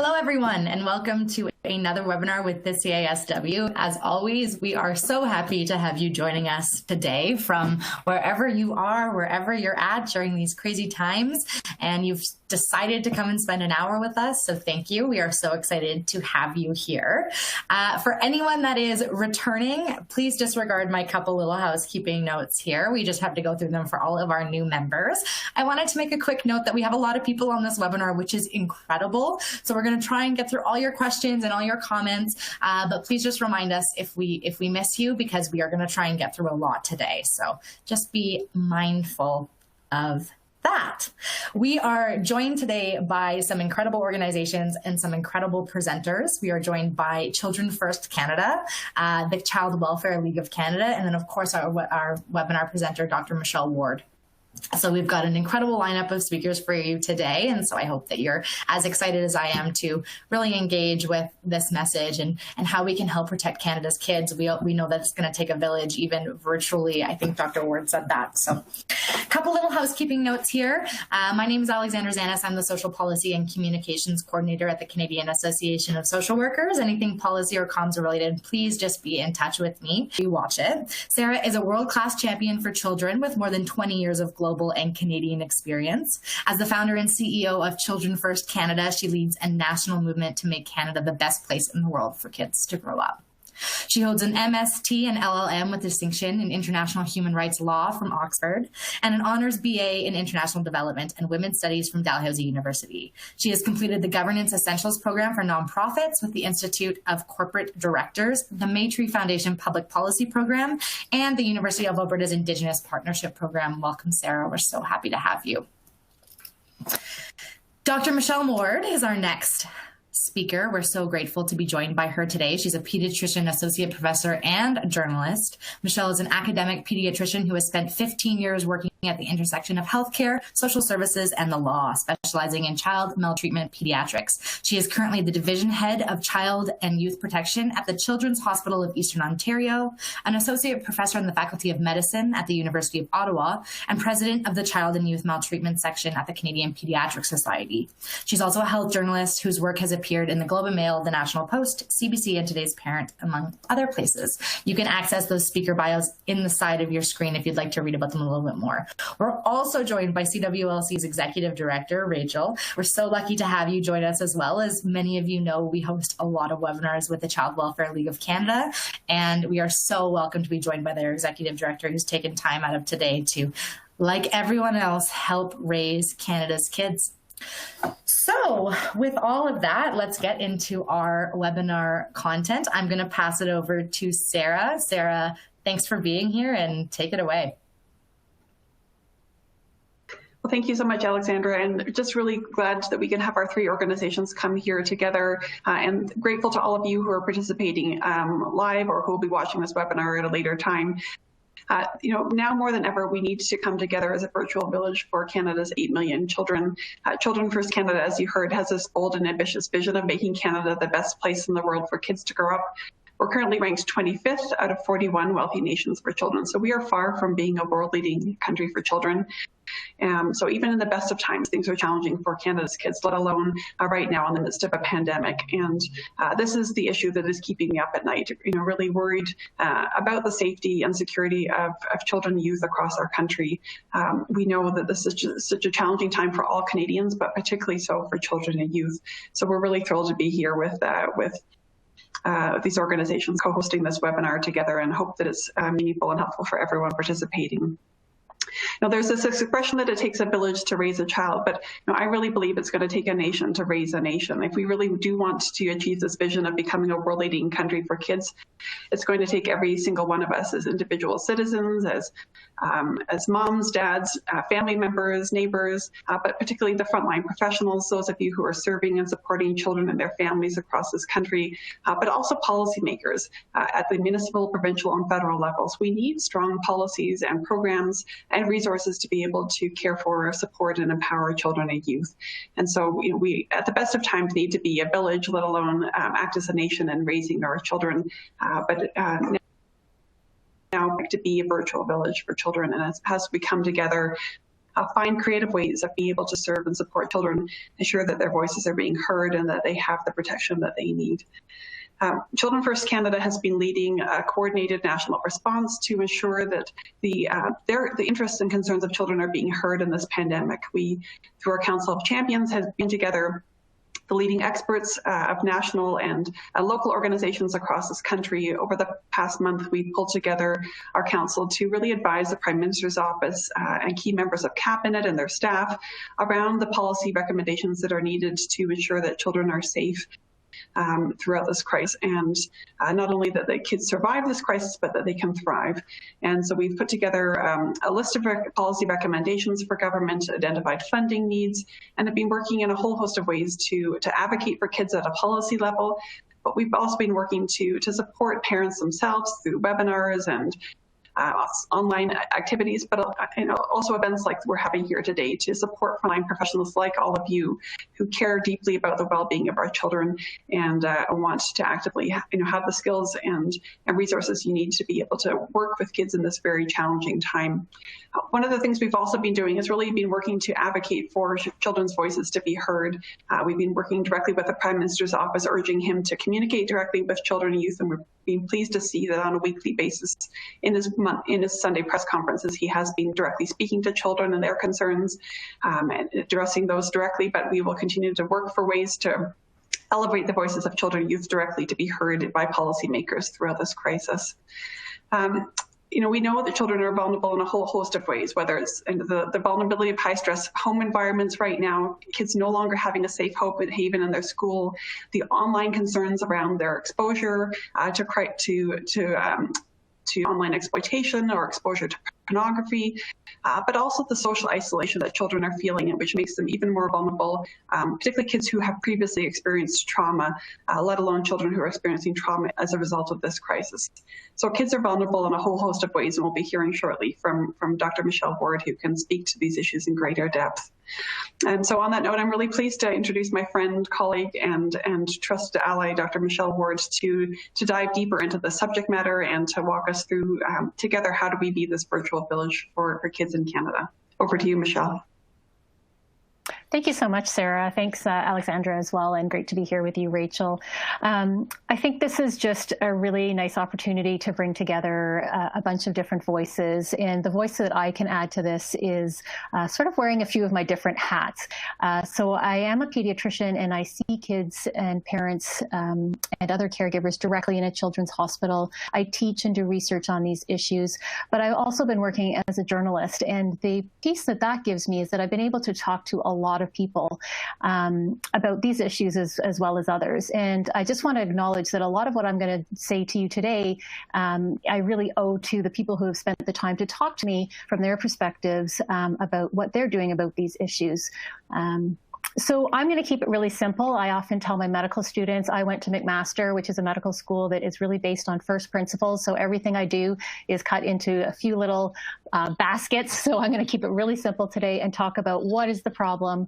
Hello, everyone, and welcome to another webinar with the CASW. As always, we are so happy to have you joining us today from wherever you are, wherever you're at during these crazy times, and you've decided to come and spend an hour with us, so thank you. We are so excited to have you here. For anyone that is returning, please disregard my couple little housekeeping notes here. We just have to go through them for all of our new members. I wanted to make a quick note that we have a lot of people on this webinar, which is incredible. So we're going to try and get through all your questions and all your comments, but please just remind us if we miss you, because we are going to try and get through a lot today. So just be mindful of that. We are joined today by some incredible organizations and some incredible presenters. We are joined by Children First Canada, the Child Welfare League of Canada, and then of course our webinar presenter, Dr. Michelle Ward. So we've got an incredible lineup of speakers for you today, and so I hope that you're as excited as I am to really engage with this message and how we can help protect Canada's kids. We know that it's going to take a village, even virtually. I think Dr. Ward said that. So a couple little housekeeping notes here. My name is Alexandra Zanis. I'm the Social Policy and Communications Coordinator at the Canadian Association of Social Workers. Anything policy or comms related, please just be in touch with me. You watch it. Sarah is a world-class champion for children with more than 20 years of global and Canadian experience. As the founder and CEO of Children First Canada, she leads a national movement to make Canada the best place in the world for kids to grow up. She holds an MST and LLM with distinction in International Human Rights Law from Oxford and an Honours BA in International Development and Women's Studies from Dalhousie University. She has completed the Governance Essentials Program for Nonprofits with the Institute of Corporate Directors, the Maytree Foundation Public Policy Program, and the University of Alberta's Indigenous Partnership Program. Welcome, Sarah. We're so happy to have you. Dr. Michelle Ward is our next speaker. We're so grateful to be joined by her today. She's a pediatrician, associate professor, and a journalist. Michelle is an academic pediatrician who has spent 15 years working at the intersection of healthcare, social services, and the law, specializing in child maltreatment pediatrics. She is currently the division head of child and youth protection at the Children's Hospital of Eastern Ontario, an associate professor in the Faculty of Medicine at the University of Ottawa, and president of the Child and Youth Maltreatment section at the Canadian Pediatric Society. She's also a health journalist whose work has appeared in the Globe and Mail, the National Post, CBC, and Today's Parent, among other places. You can access those speaker bios in the side of your screen if you'd like to read about them a little bit more. We're also joined by CWLC's Executive Director, Rachel. We're so lucky to have you join us as well. As many of you know, we host a lot of webinars with the Child Welfare League of Canada, and we are so welcome to be joined by their Executive Director, who's taken time out of today to, like everyone else, help raise Canada's kids. So with all of that, let's get into our webinar content. I'm going to pass it over to Sarah. Sarah, thanks for being here, and take it away. Well, thank you so much, Alexandra, and just really glad that we can have our three organizations come here together, and grateful to all of you who are participating live or who will be watching this webinar at a later time. Now more than ever, we need to come together as a virtual village for Canada's 8 million children. Children First Canada, as you heard, has this bold and ambitious vision of making Canada the best place in the world for kids to grow up. We're currently ranked 25th out of 41 wealthy nations for children. So we are far from being a world-leading country for children. So even in the best of times, things are challenging for Canada's kids, let alone right now in the midst of a pandemic. And this is the issue that is keeping me up at night, really worried about the safety and security of children and youth across our country. We know that this is such a challenging time for all Canadians, but particularly so for children and youth. So we're really thrilled to be here with these organizations co-hosting this webinar together, and hope that it's meaningful and helpful for everyone participating. Now, there's this expression that it takes a village to raise a child, but I really believe it's going to take a nation to raise a nation. If we really do want to achieve this vision of becoming a world-leading country for kids, it's going to take every single one of us as individual citizens, as moms, dads, family members, neighbors, but particularly the frontline professionals, those of you who are serving and supporting children and their families across this country, but also policymakers at the municipal, provincial, and federal levels. We need strong policies and programs and resources to be able to care for, support, and empower children and youth. And so we, at the best of times, need to be a village, let alone act as a nation in raising our children. But now to be a virtual village for children. And as we come together, find creative ways of being able to serve and support children, ensure that their voices are being heard and that they have the protection that they need. Children First Canada has been leading a coordinated national response to ensure that the interests and concerns of children are being heard in this pandemic. We, through our Council of Champions, have been together the leading experts of national and local organizations across this country. Over the past month, we've pulled together our council to really advise the Prime Minister's office and key members of Cabinet and their staff around the policy recommendations that are needed to ensure that children are safe throughout this crisis, and not only that the kids survive this crisis, but that they can thrive. And so we've put together a list of policy recommendations for government, identified funding needs, and have been working in a whole host of ways to advocate for kids at a policy level. But we've also been working to support parents themselves through webinars and online activities, but also events like we're having here today to support frontline professionals like all of you who care deeply about the well-being of our children and want to actively have the skills and resources you need to be able to work with kids in this very challenging time. One of the things we've also been doing is really been working to advocate for children's voices to be heard. We've been working directly with the Prime Minister's office, urging him to communicate directly with children and youth, and we're being pleased to see that on a weekly basis in his Sunday press conferences, he has been directly speaking to children and their concerns and addressing those directly, but we will continue to work for ways to elevate the voices of children and youth directly to be heard by policymakers throughout this crisis. We know that children are vulnerable in a whole host of ways, whether it's the vulnerability of high-stress home environments right now, kids no longer having a safe haven in their school, the online concerns around their exposure to online exploitation or exposure to pornography, but also the social isolation that children are feeling, which makes them even more vulnerable, particularly kids who have previously experienced trauma, let alone children who are experiencing trauma as a result of this crisis. So kids are vulnerable in a whole host of ways, and we'll be hearing shortly from Dr. Michelle Ward, who can speak to these issues in greater depth. And so on that note, I'm really pleased to introduce my friend, colleague, and trusted ally, Dr. Michelle Ward, to dive deeper into the subject matter and to walk us through together how do we be this virtual village for kids in Canada. Over to you, Michelle. Thank you so much, Sarah. Thanks, Alexandra, as well, and great to be here with you, Rachel. I think this is just a really nice opportunity to bring together a bunch of different voices, and the voice that I can add to this is sort of wearing a few of my different hats. So I am a pediatrician, and I see kids and parents and other caregivers directly in a children's hospital. I teach and do research on these issues, but I've also been working as a journalist, and the piece that gives me is that I've been able to talk to a lot of people about these issues as well as others. And I just want to acknowledge that a lot of what I'm going to say to you today, I really owe to the people who have spent the time to talk to me from their perspectives about what they're doing about these issues. So I'm going to keep it really simple. I often tell my medical students, I went to McMaster, which is a medical school that is really based on first principles. So everything I do is cut into a few little baskets. So I'm going to keep it really simple today and talk about what is the problem,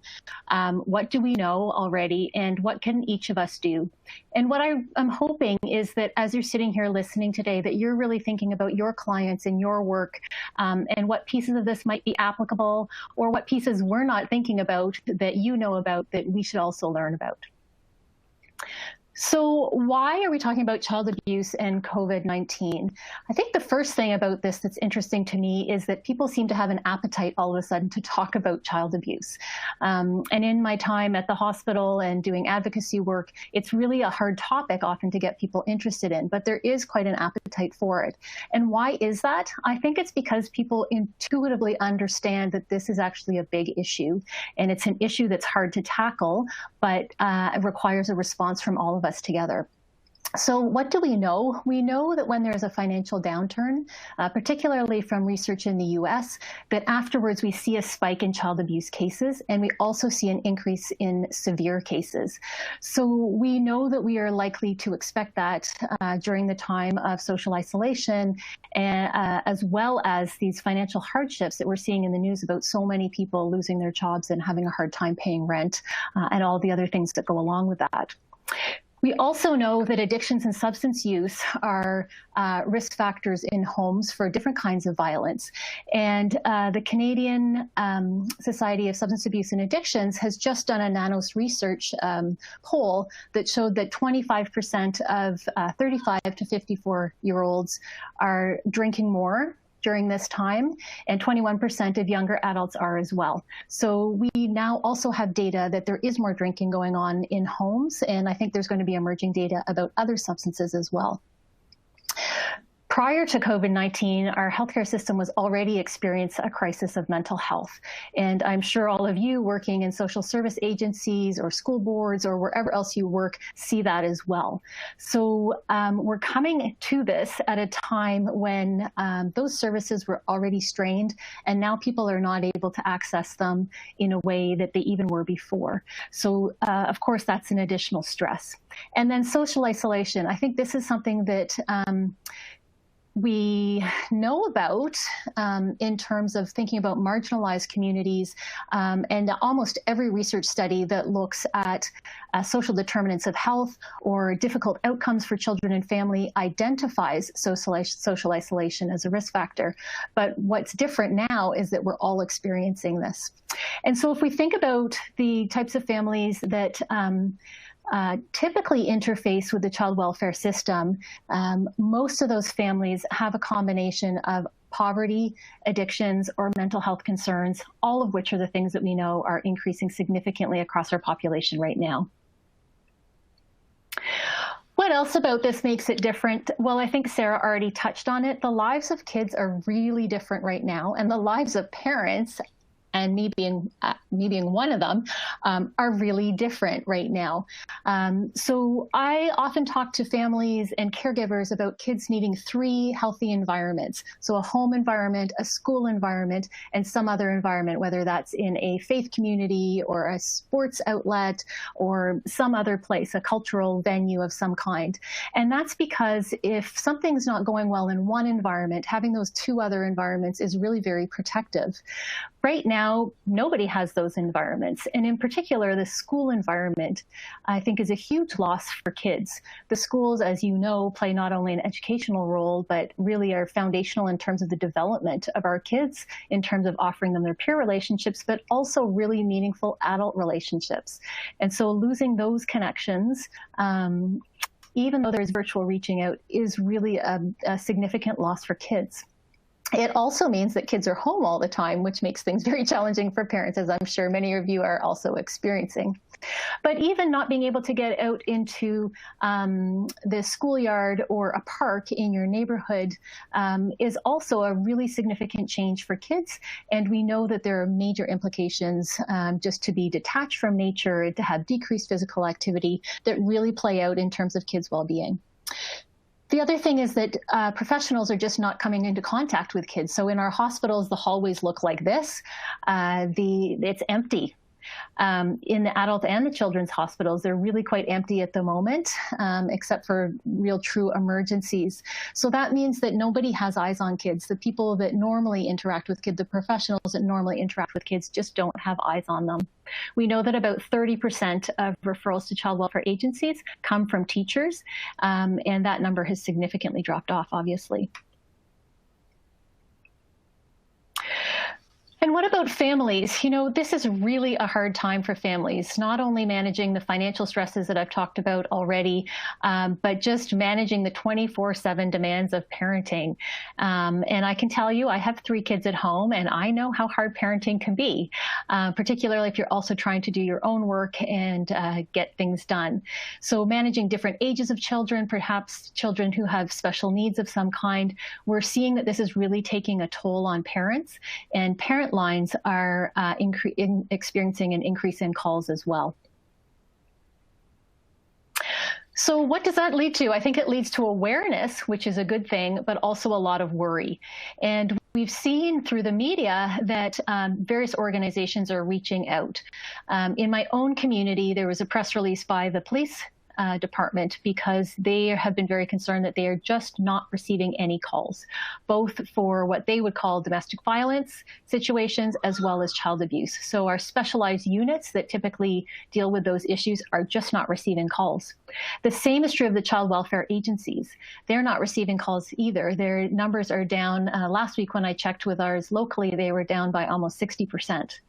what do we know already, and what can each of us do. And what I'm hoping is that as you're sitting here listening today, that you're really thinking about your clients and your work and what pieces of this might be applicable, or what pieces we're not thinking about that you know about that we should also learn about. So why are we talking about child abuse and COVID-19? I think the first thing about this that's interesting to me is that people seem to have an appetite all of a sudden to talk about child abuse. And in my time at the hospital and doing advocacy work, it's really a hard topic often to get people interested in, but there is quite an appetite for it. And why is that? I think it's because people intuitively understand that this is actually a big issue, and it's an issue that's hard to tackle, but it requires a response from all of us together. So what do we know? We know that when there's a financial downturn, particularly from research in the US, that afterwards we see a spike in child abuse cases, and we also see an increase in severe cases. So we know that we are likely to expect that during the time of social isolation, as well as these financial hardships that we're seeing in the news about so many people losing their jobs and having a hard time paying rent and all the other things that go along with that. We also know that addictions and substance use are risk factors in homes for different kinds of violence. And the Canadian Society of Substance Abuse and Addictions has just done a Nanos research poll that showed that 25% of 35 to 54-year-olds are drinking more during this time, and 21% of younger adults are as well. So we now also have data that there is more drinking going on in homes, and I think there's going to be emerging data about other substances as well. Prior to COVID-19, our healthcare system was already experiencing a crisis of mental health. And I'm sure all of you working in social service agencies or school boards or wherever else you work see that as well. So we're coming to this at a time when those services were already strained, and now people are not able to access them in a way that they even were before. So of course, that's an additional stress. And then social isolation. I think this is something that we know about in terms of thinking about marginalized communities, and almost every research study that looks at social determinants of health or difficult outcomes for children and family identifies social isolation as a risk factor. But what's different now is that we're all experiencing this. And so if we think about the types of families that typically interface with the child welfare system, most of those families have a combination of poverty, addictions, or mental health concerns, all of which are the things that we know are increasing significantly across our population right now. What else about this makes it different? Well, I think Sarah already touched on it. The lives of kids are really different right now, and the lives of parents, and me being one of them, are really different right now. So I often talk to families and caregivers about kids needing 3 healthy environments. So a home environment, a school environment, and some other environment, whether that's in a faith community or a sports outlet or some other place, a cultural venue of some kind. And that's because if something's not going well in one environment, having those 2 other environments is really very protective. Right now, nobody has those environments. And in particular, the school environment, I think, is a huge loss for kids. The schools, as you know, play not only an educational role, but really are foundational in terms of the development of our kids, in terms of offering them their peer relationships, but also really meaningful adult relationships. And so losing those connections, even though there's virtual reaching out, is really a significant loss for kids. It also means that kids are home all the time, which makes things very challenging for parents, as I'm sure many of you are also experiencing. But even not being able to get out into the schoolyard or a park in your neighborhood is also a really significant change for kids. And we know that there are major implications just to be detached from nature, to have decreased physical activity that really play out in terms of kids' well-being. The other thing is that professionals are just not coming into contact with kids. So in our hospitals, the hallways look like this. It's empty. In the adult and the children's hospitals, they're really quite empty at the moment, except for real true emergencies. So that means that nobody has eyes on kids. The people that normally interact with kids, the professionals that normally interact with kids, just don't have eyes on them. We know that about 30% of referrals to child welfare agencies come from teachers, and that number has significantly dropped off, obviously. And what about families? You know, this is really a hard time for families, not only managing the financial stresses that I've talked about already, but just managing the 24/7 demands of parenting. And I can tell you, I have 3 kids at home, and I know how hard parenting can be, particularly if you're also trying to do your own work and get things done. So managing different ages of children, perhaps children who have special needs of some kind, we're seeing that this is really taking a toll on parents, and parent lines are experiencing an increase in calls as well. So what does that lead to? I think it leads to awareness, which is a good thing, but also a lot of worry. And we've seen through the media that various organizations are reaching out. In my own community, there was a press release by the police department because they have been very concerned that they are just not receiving any calls, both for what they would call domestic violence situations as well as child abuse. So our specialized units that typically deal with those issues are just not receiving calls. The same is true of the child welfare agencies. They're not receiving calls either. Their numbers are down. Last week when I checked with ours locally, they were down by almost 60%.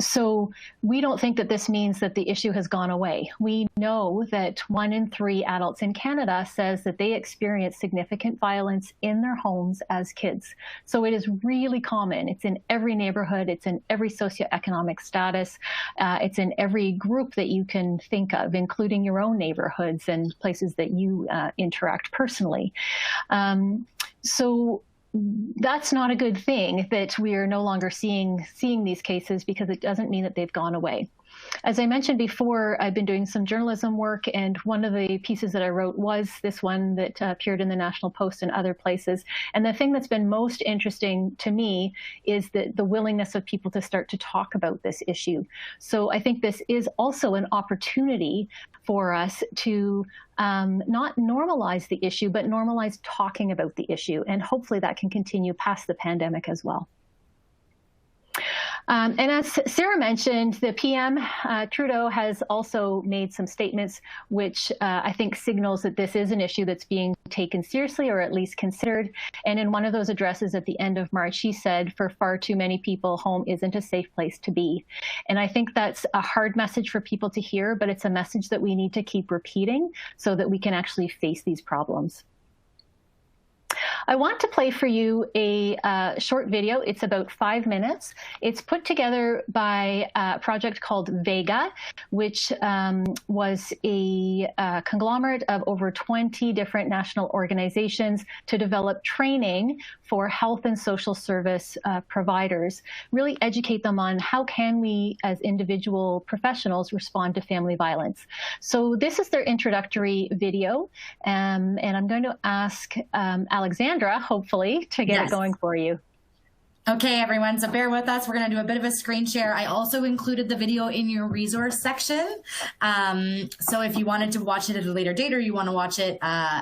So we don't think that this means that the issue has gone away. We know that 1 in 3 adults in Canada says that they experience significant violence in their homes as kids. So it is really common. It's in every neighborhood. It's in every socioeconomic status. It's in every group that you can think of, including your own neighborhoods and places that you interact personally. So that's not a good thing that we are no longer seeing these cases, because it doesn't mean that they've gone away. As I mentioned before, I've been doing some journalism work, and one of the pieces that I wrote was this one that appeared in the National Post and other places. And the thing that's been most interesting to me is the willingness of people to start to talk about this issue. So I think this is also an opportunity for us to not normalize the issue, but normalize talking about the issue. And hopefully that can continue past the pandemic as well. And as Sarah mentioned, the PM, Trudeau, has also made some statements which I think signals that this is an issue that's being taken seriously, or at least considered. And in one of those addresses at the end of March, he said, for far too many people, home isn't a safe place to be. And I think that's a hard message for people to hear, but it's a message that we need to keep repeating so that we can actually face these problems. I want to play for you a short video. It's about 5 minutes. It's put together by a project called VEGA, which was a conglomerate of over 20 different national organizations to develop training for health and social service providers, really educate them on how can we as individual professionals respond to family violence. So this is their introductory video, and I'm going to ask Alexandra, hopefully, to get it going for you. Okay, everyone, so bear with us. We're going to do a bit of a screen share. I also included the video in your resource section. So if you wanted to watch it at a later date, or you want to watch it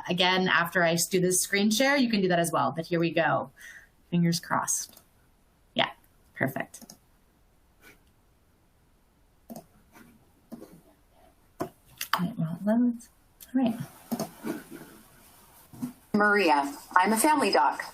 again after I do this screen share, you can do that as well. But here we go. Fingers crossed. Yeah, perfect. All right. Maria, I'm a family doc.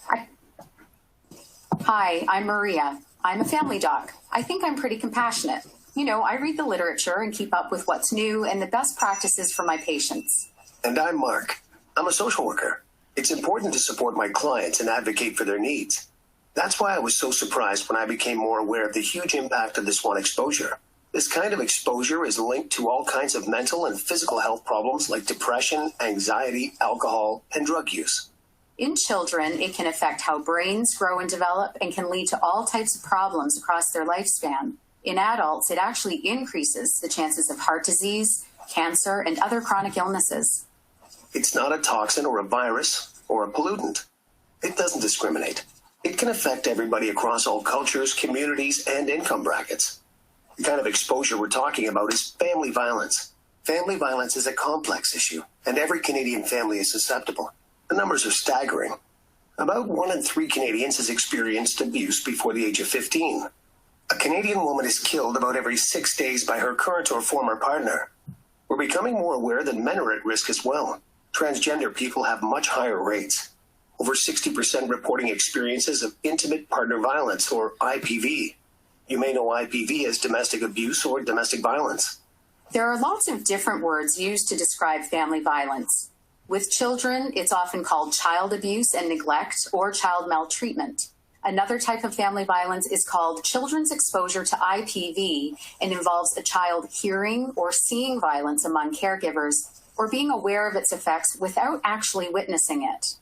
Hi, I'm Maria. I'm a family doc. I think I'm pretty compassionate. You know, I read the literature and keep up with what's new and the best practices for my patients. And I'm Mark. I'm a social worker. It's important to support my clients and advocate for their needs. That's why I was so surprised when I became more aware of the huge impact of this one exposure. This kind of exposure is linked to all kinds of mental and physical health problems like depression, anxiety, alcohol, and drug use. In children, it can affect how brains grow and develop and can lead to all types of problems across their lifespan. In adults, it actually increases the chances of heart disease, cancer, and other chronic illnesses. It's not a toxin or a virus or a pollutant. It doesn't discriminate. It can affect everybody across all cultures, communities, and income brackets. The kind of exposure we're talking about is family violence. Family violence is a complex issue, and every Canadian family is susceptible. The numbers are staggering. About 1 in 3 Canadians has experienced abuse before the age of 15. A Canadian woman is killed about every 6 days by her current or former partner. We're becoming more aware that men are at risk as well. Transgender people have much higher rates. Over 60% reporting experiences of intimate partner violence, or IPV. You may know IPV as domestic abuse or domestic violence. There are lots of different words used to describe family violence. With children, it's often called child abuse and neglect or child maltreatment. Another type of family violence is called children's exposure to IPV and involves a child hearing or seeing violence among caregivers or being aware of its effects without actually witnessing it.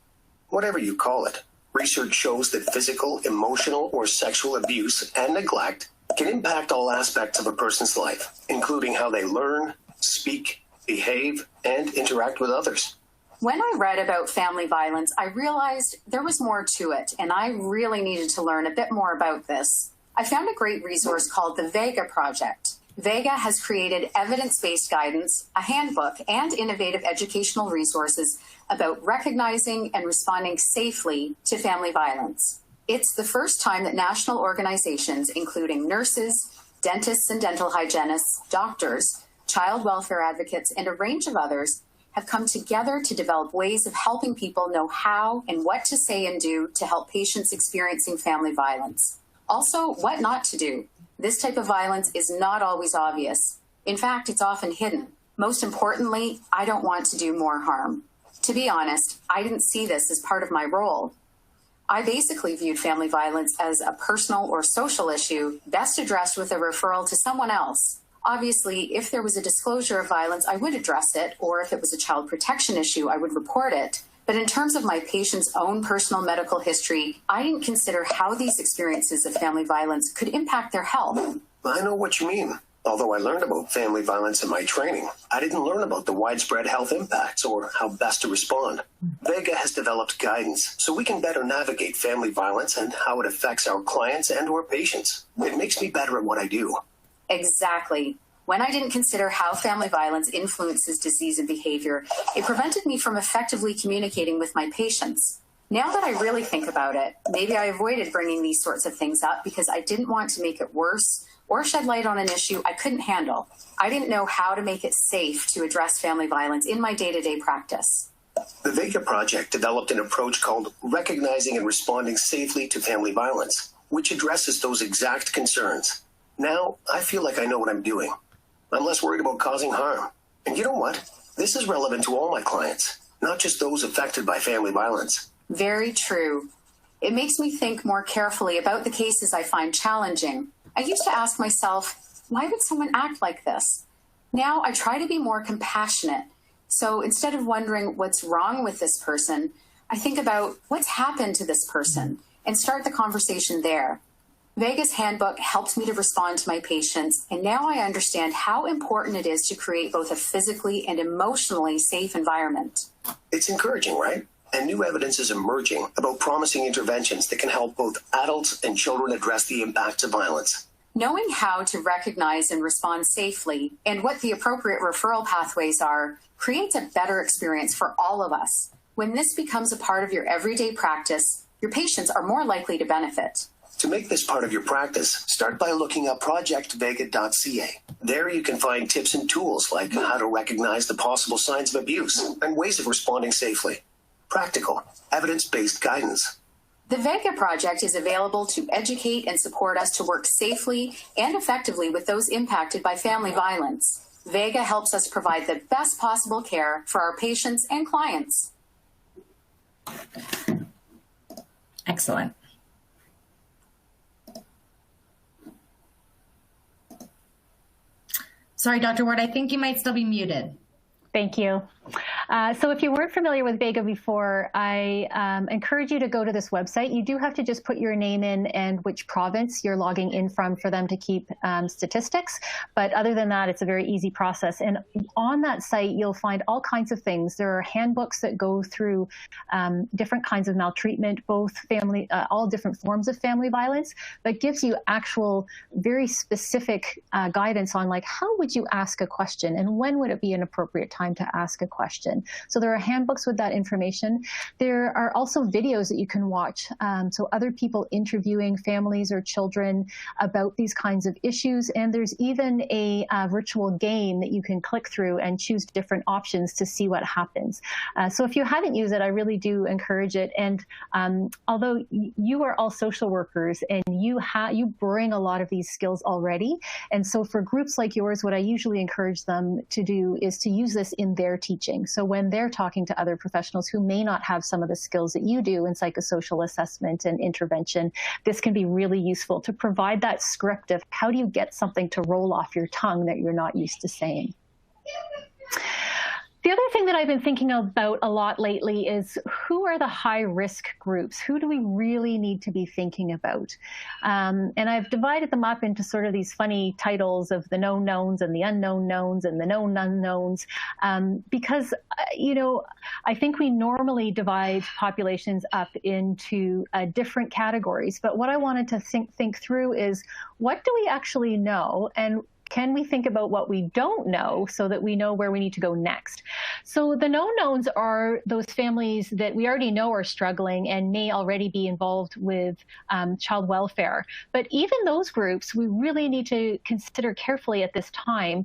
Whatever you call it, research shows that physical, emotional, or sexual abuse and neglect can impact all aspects of a person's life, including how they learn, speak, behave, and interact with others. When I read about family violence, I realized there was more to it, and I really needed to learn a bit more about this. I found a great resource called the VEGA Project. VEGA has created evidence-based guidance, a handbook, and innovative educational resources about recognizing and responding safely to family violence. It's the first time that national organizations, including nurses, dentists and dental hygienists, doctors, child welfare advocates, and a range of others, have come together to develop ways of helping people know how and what to say and do to help patients experiencing family violence. Also, what not to do. This type of violence is not always obvious. In fact, it's often hidden. Most importantly, I don't want to do more harm. To be honest, I didn't see this as part of my role. I basically viewed family violence as a personal or social issue best addressed with a referral to someone else. Obviously, if there was a disclosure of violence, I would address it, or if it was a child protection issue, I would report it. But in terms of my patient's own personal medical history, I didn't consider how these experiences of family violence could impact their health. I know what you mean. Although I learned about family violence in my training, I didn't learn about the widespread health impacts or how best to respond. VEGA has developed guidance so we can better navigate family violence and how it affects our clients and or patients. It makes me better at what I do. Exactly. When I didn't consider how family violence influences disease and behavior, it prevented me from effectively communicating with my patients. Now that I really think about it, maybe I avoided bringing these sorts of things up because I didn't want to make it worse or shed light on an issue I couldn't handle. I didn't know how to make it safe to address family violence in my day-to-day practice. The VEGA project developed an approach called Recognizing and Responding Safely to Family Violence, which addresses those exact concerns. Now, I feel like I know what I'm doing. I'm less worried about causing harm. And you know what? This is relevant to all my clients, not just those affected by family violence. Very true. It makes me think more carefully about the cases I find challenging. I used to ask myself, why would someone act like this? Now I try to be more compassionate. So instead of wondering what's wrong with this person, I think about what's happened to this person and start the conversation there. VEGA's handbook helped me to respond to my patients, and now I understand how important it is to create both a physically and emotionally safe environment. It's encouraging, right? And new evidence is emerging about promising interventions that can help both adults and children address the impacts of violence. Knowing how to recognize and respond safely and what the appropriate referral pathways are creates a better experience for all of us. When this becomes a part of your everyday practice, your patients are more likely to benefit. To make this part of your practice, start by looking up projectvega.ca. There you can find tips and tools like how to recognize the possible signs of abuse and ways of responding safely. Practical, evidence-based guidance. The VEGA project is available to educate and support us to work safely and effectively with those impacted by family violence. VEGA helps us provide the best possible care for our patients and clients. Excellent. Sorry, Dr. Ward, I think you might still be muted. Thank you. So if you weren't familiar with VEGA before, I encourage you to go to this website. You do have to just put your name in and which province you're logging in from for them to keep statistics. But other than that, it's a very easy process. And on that site, you'll find all kinds of things. There are handbooks that go through different kinds of maltreatment, both family, all different forms of family violence, but gives you actual very specific guidance on like, how would you ask a question and when would it be an appropriate time to ask a question. So there are handbooks with that information. There are also videos that you can watch. So other people interviewing families or children about these kinds of issues. And there's even a virtual game that you can click through and choose different options to see what happens. So if you haven't used it, I really do encourage it. And although you are all social workers and you bring a lot of these skills already. And so for groups like yours, what I usually encourage them to do is to use this in their teaching. So when they're talking to other professionals who may not have some of the skills that you do in psychosocial assessment and intervention, this can be really useful to provide that script of how do you get something to roll off your tongue that you're not used to saying. The other thing that I've been thinking about a lot lately is who are the high-risk groups? Who do we really need to be thinking about? And I've divided them up into sort of these funny titles of the known knowns and the unknown knowns and the known unknowns, because, you know, I think we normally divide populations up into different categories. But what I wanted to think through is what do we actually know and can we think about what we don't know so that we know where we need to go next? So the known knowns are those families that we already know are struggling and may already be involved with child welfare. But even those groups, we really need to consider carefully at this time,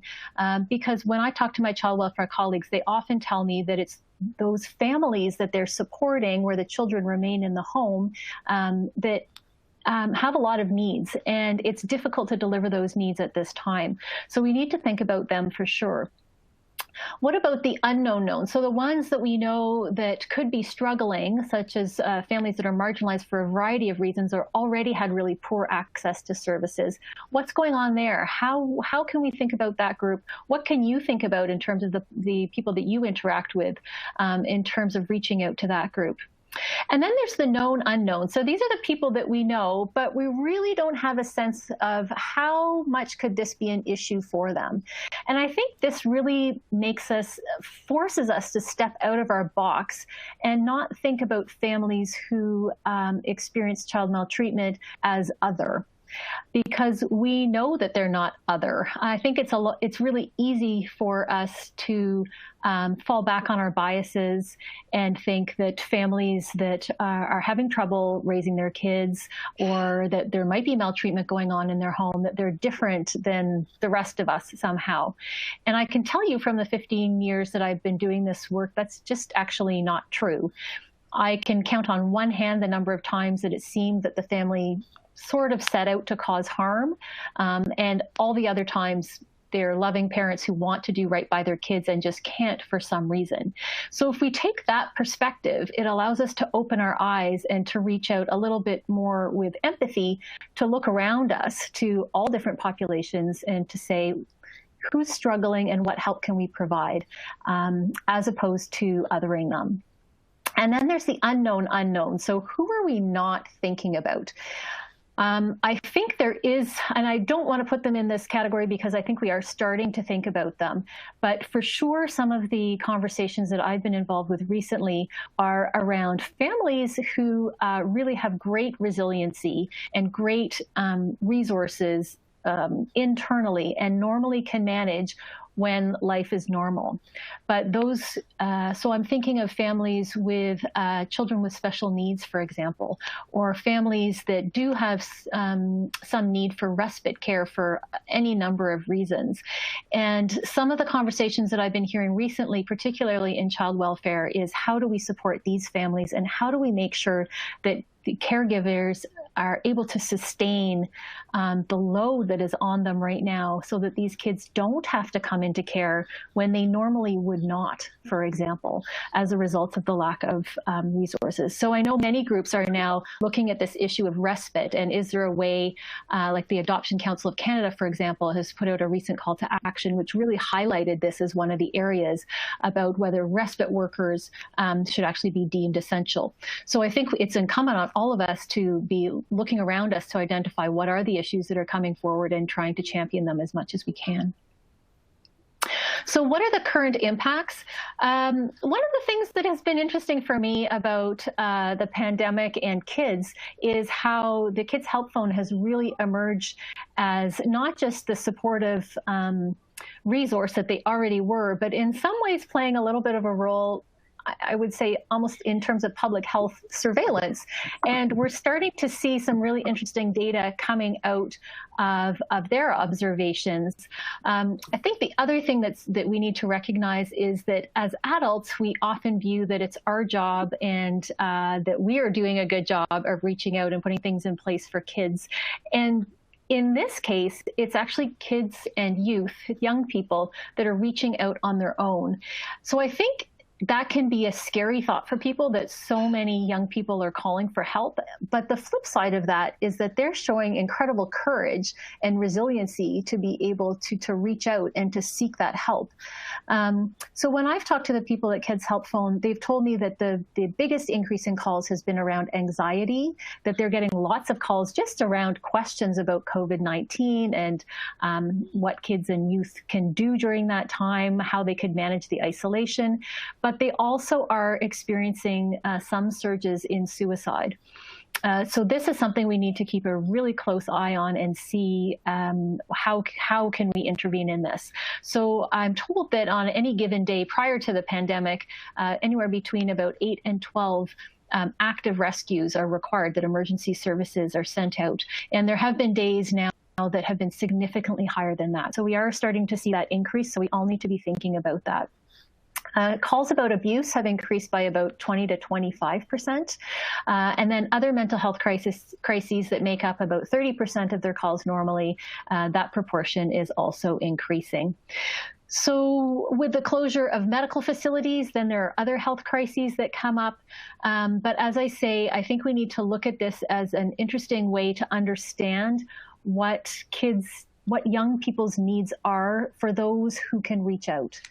because when I talk to my child welfare colleagues, they often tell me that it's those families that they're supporting where the children remain in the home that have a lot of needs, and it's difficult to deliver those needs at this time. So we need to think about them for sure. What about the unknown knowns? So the ones that we know that could be struggling, such as families that are marginalized for a variety of reasons or already had really poor access to services. What's going on there? How can we think about that group? What can you think about in terms of the people that you interact with in terms of reaching out to that group? And then there's the known unknown. So these are the people that we know, but we really don't have a sense of how much could this be an issue for them. And I think this really forces us to step out of our box and not think about families who experience child maltreatment as other, because we know that they're not other. I think it's really easy for us to fall back on our biases and think that families that are having trouble raising their kids, or that there might be maltreatment going on in their home, that they're different than the rest of us somehow. And I can tell you from the 15 years that I've been doing this work, that's just actually not true. I can count on one hand the number of times that it seemed that the family sort of set out to cause harm, and all the other times they're loving parents who want to do right by their kids and just can't for some reason. So if we take that perspective, it allows us to open our eyes and to reach out a little bit more with empathy, to look around us to all different populations and to say, who's struggling and what help can we provide, as opposed to othering them. And then there's the unknown unknown. So who are we not thinking about? I think there is, and I don't want to put them in this category because I think we are starting to think about them, but for sure some of the conversations that I've been involved with recently are around families who really have great resiliency and great resources internally and normally can manage when life is normal. But those, so I'm thinking of families with children with special needs, for example, or families that do have some need for respite care for any number of reasons. And some of the conversations that I've been hearing recently, particularly in child welfare, is how do we support these families and how do we make sure that the caregivers are able to sustain the load that is on them right now so that these kids don't have to come into care when they normally would not, for example, as a result of the lack of resources. So I know many groups are now looking at this issue of respite, and is there a way, like the Adoption Council of Canada, for example, has put out a recent call to action which really highlighted this as one of the areas about whether respite workers should actually be deemed essential. So I think it's incumbent on all of us to be looking around us to identify what are the issues that are coming forward and trying to champion them as much as we can. So what are the current impacts? One of the things that has been interesting for me about the pandemic and kids is how the Kids Help Phone has really emerged as not just the supportive resource that they already were, but in some ways playing a little bit of a role, I would say, almost in terms of public health surveillance. And we're starting to see some really interesting data coming out of their observations. I think the other thing that we need to recognize is that as adults, we often view that it's our job and that we are doing a good job of reaching out and putting things in place for kids. And in this case, it's actually kids and youth, young people, that are reaching out on their own. So I think that can be a scary thought for people, that so many young people are calling for help. But the flip side of that is that they're showing incredible courage and resiliency to be able to reach out and to seek that help. So when I've talked to the people at Kids Help Phone, they've told me that the biggest increase in calls has been around anxiety, that they're getting lots of calls just around questions about COVID-19 and what kids and youth can do during that time, how they could manage the isolation. But they also are experiencing some surges in suicide. So this is something we need to keep a really close eye on and see how can we intervene in this. So I'm told that on any given day prior to the pandemic, anywhere between about 8 and 12 active rescues are required, that emergency services are sent out. And there have been days now that have been significantly higher than that. So we are starting to see that increase. So we all need to be thinking about that. Calls about abuse have increased by about 20 to 25%. And then other mental health crises that make up about 30% of their calls normally, that proportion is also increasing. So with the closure of medical facilities, then there are other health crises that come up. But as I say, I think we need to look at this as an interesting way to understand what young people's needs are for those who can reach out.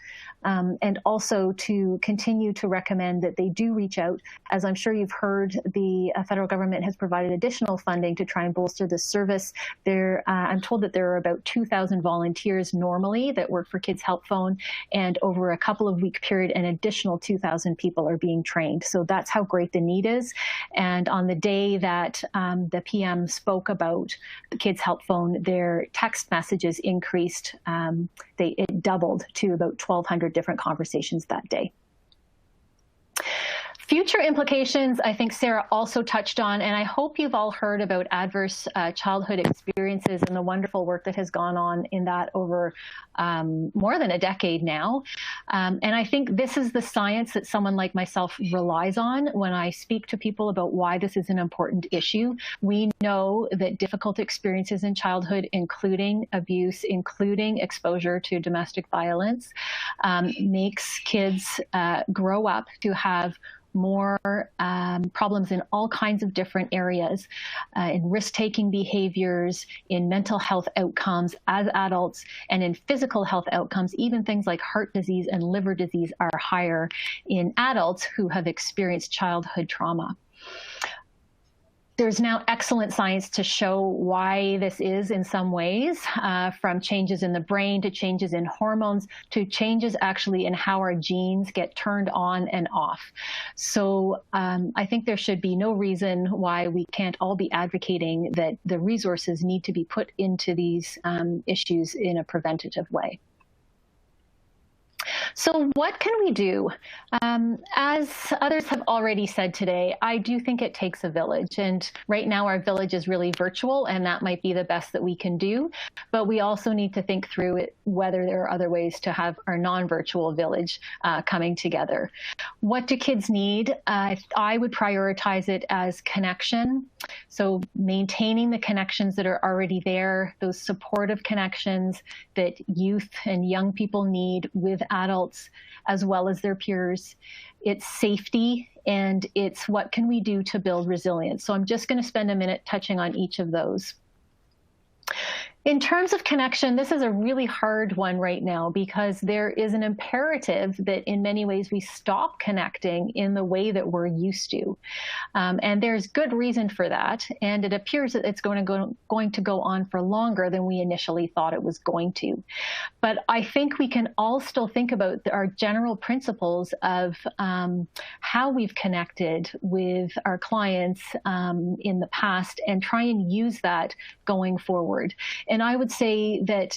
And also to continue to recommend that they do reach out. As I'm sure you've heard, the federal government has provided additional funding to try and bolster this service. I'm told that there are about 2,000 volunteers normally that work for Kids Help Phone, and over a couple of week period, an additional 2,000 people are being trained. So that's how great the need is. And on the day that the PM spoke about the Kids Help Phone, their text messages increased. It doubled to about 1,200 different conversations that day. Future implications, I think Sarah also touched on, and I hope you've all heard about adverse childhood experiences and the wonderful work that has gone on in that over more than a decade now. And I think this is the science that someone like myself relies on when I speak to people about why this is an important issue. We know that difficult experiences in childhood, including abuse, including exposure to domestic violence, makes kids grow up to have more problems in all kinds of different areas, in risk-taking behaviors, in mental health outcomes as adults, and in physical health outcomes. Even things like heart disease and liver disease are higher in adults who have experienced childhood trauma. There's now excellent science to show why this is in some ways, from changes in the brain to changes in hormones to changes actually in how our genes get turned on and off. So I think there should be no reason why we can't all be advocating that the resources need to be put into these issues in a preventative way. So what can we do? As others have already said today, I do think it takes a village. And right now our village is really virtual, and that might be the best that we can do. But we also need to think through whether there are other ways to have our non-virtual village coming together. What do kids need? I would prioritize it as connection. So maintaining the connections that are already there, those supportive connections that youth and young people need with adults as well as their peers. It's safety, and it's what can we do to build resilience. So I'm just going to spend a minute touching on each of those. In terms of connection, this is a really hard one right now because there is an imperative that in many ways we stop connecting in the way that we're used to. And there's good reason for that. And it appears that it's going to go on for longer than we initially thought it was going to. But I think we can all still think about our general principles of how we've connected with our clients in the past and try and use that going forward. And I would say that,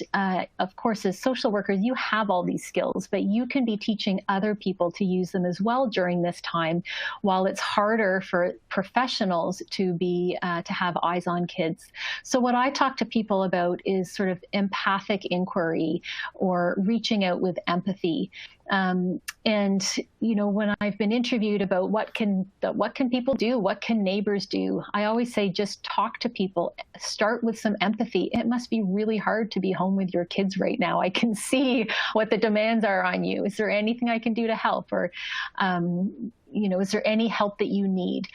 of course, as social workers, you have all these skills, but you can be teaching other people to use them as well during this time, while it's harder for professionals to have eyes on kids. So what I talk to people about is sort of empathic inquiry or reaching out with empathy. And, you know, when I've been interviewed about what can people do, what can neighbors do, I always say just talk to people, start with some empathy. It must be really hard to be home with your kids right now. I can see what the demands are on you. Is there anything I can do to help? Or, you know, is there any help that you need?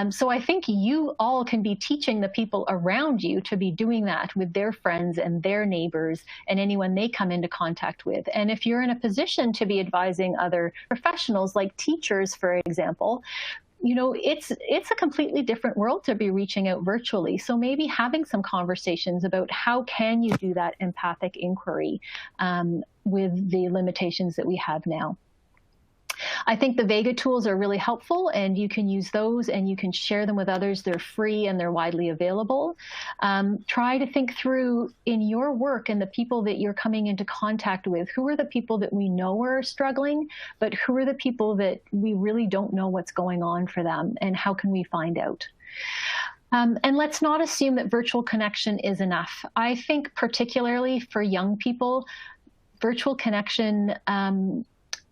So I think you all can be teaching the people around you to be doing that with their friends and their neighbors and anyone they come into contact with. And if you're in a position to be advising other professionals like teachers, for example, you know, it's a completely different world to be reaching out virtually. So maybe having some conversations about how can you do that empathic inquiry with the limitations that we have now. I think the VEGA tools are really helpful, and you can use those and you can share them with others. They're free and they're widely available. Try to think through in your work and the people that you're coming into contact with, who are the people that we know are struggling, but who are the people that we really don't know what's going on for them, and how can we find out? And let's not assume that virtual connection is enough. I think particularly for young people, virtual connection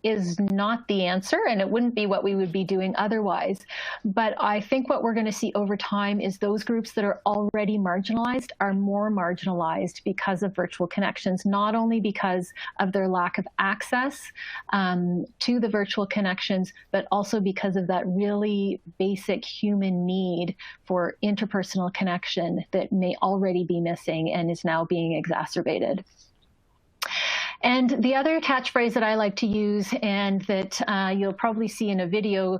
is not the answer, and it wouldn't be what we would be doing otherwise. But I think what we're going to see over time is those groups that are already marginalized are more marginalized because of virtual connections, not only because of their lack of access to the virtual connections, but also because of that really basic human need for interpersonal connection that may already be missing and is now being exacerbated. And the other catchphrase that I like to use, and that you'll probably see in a video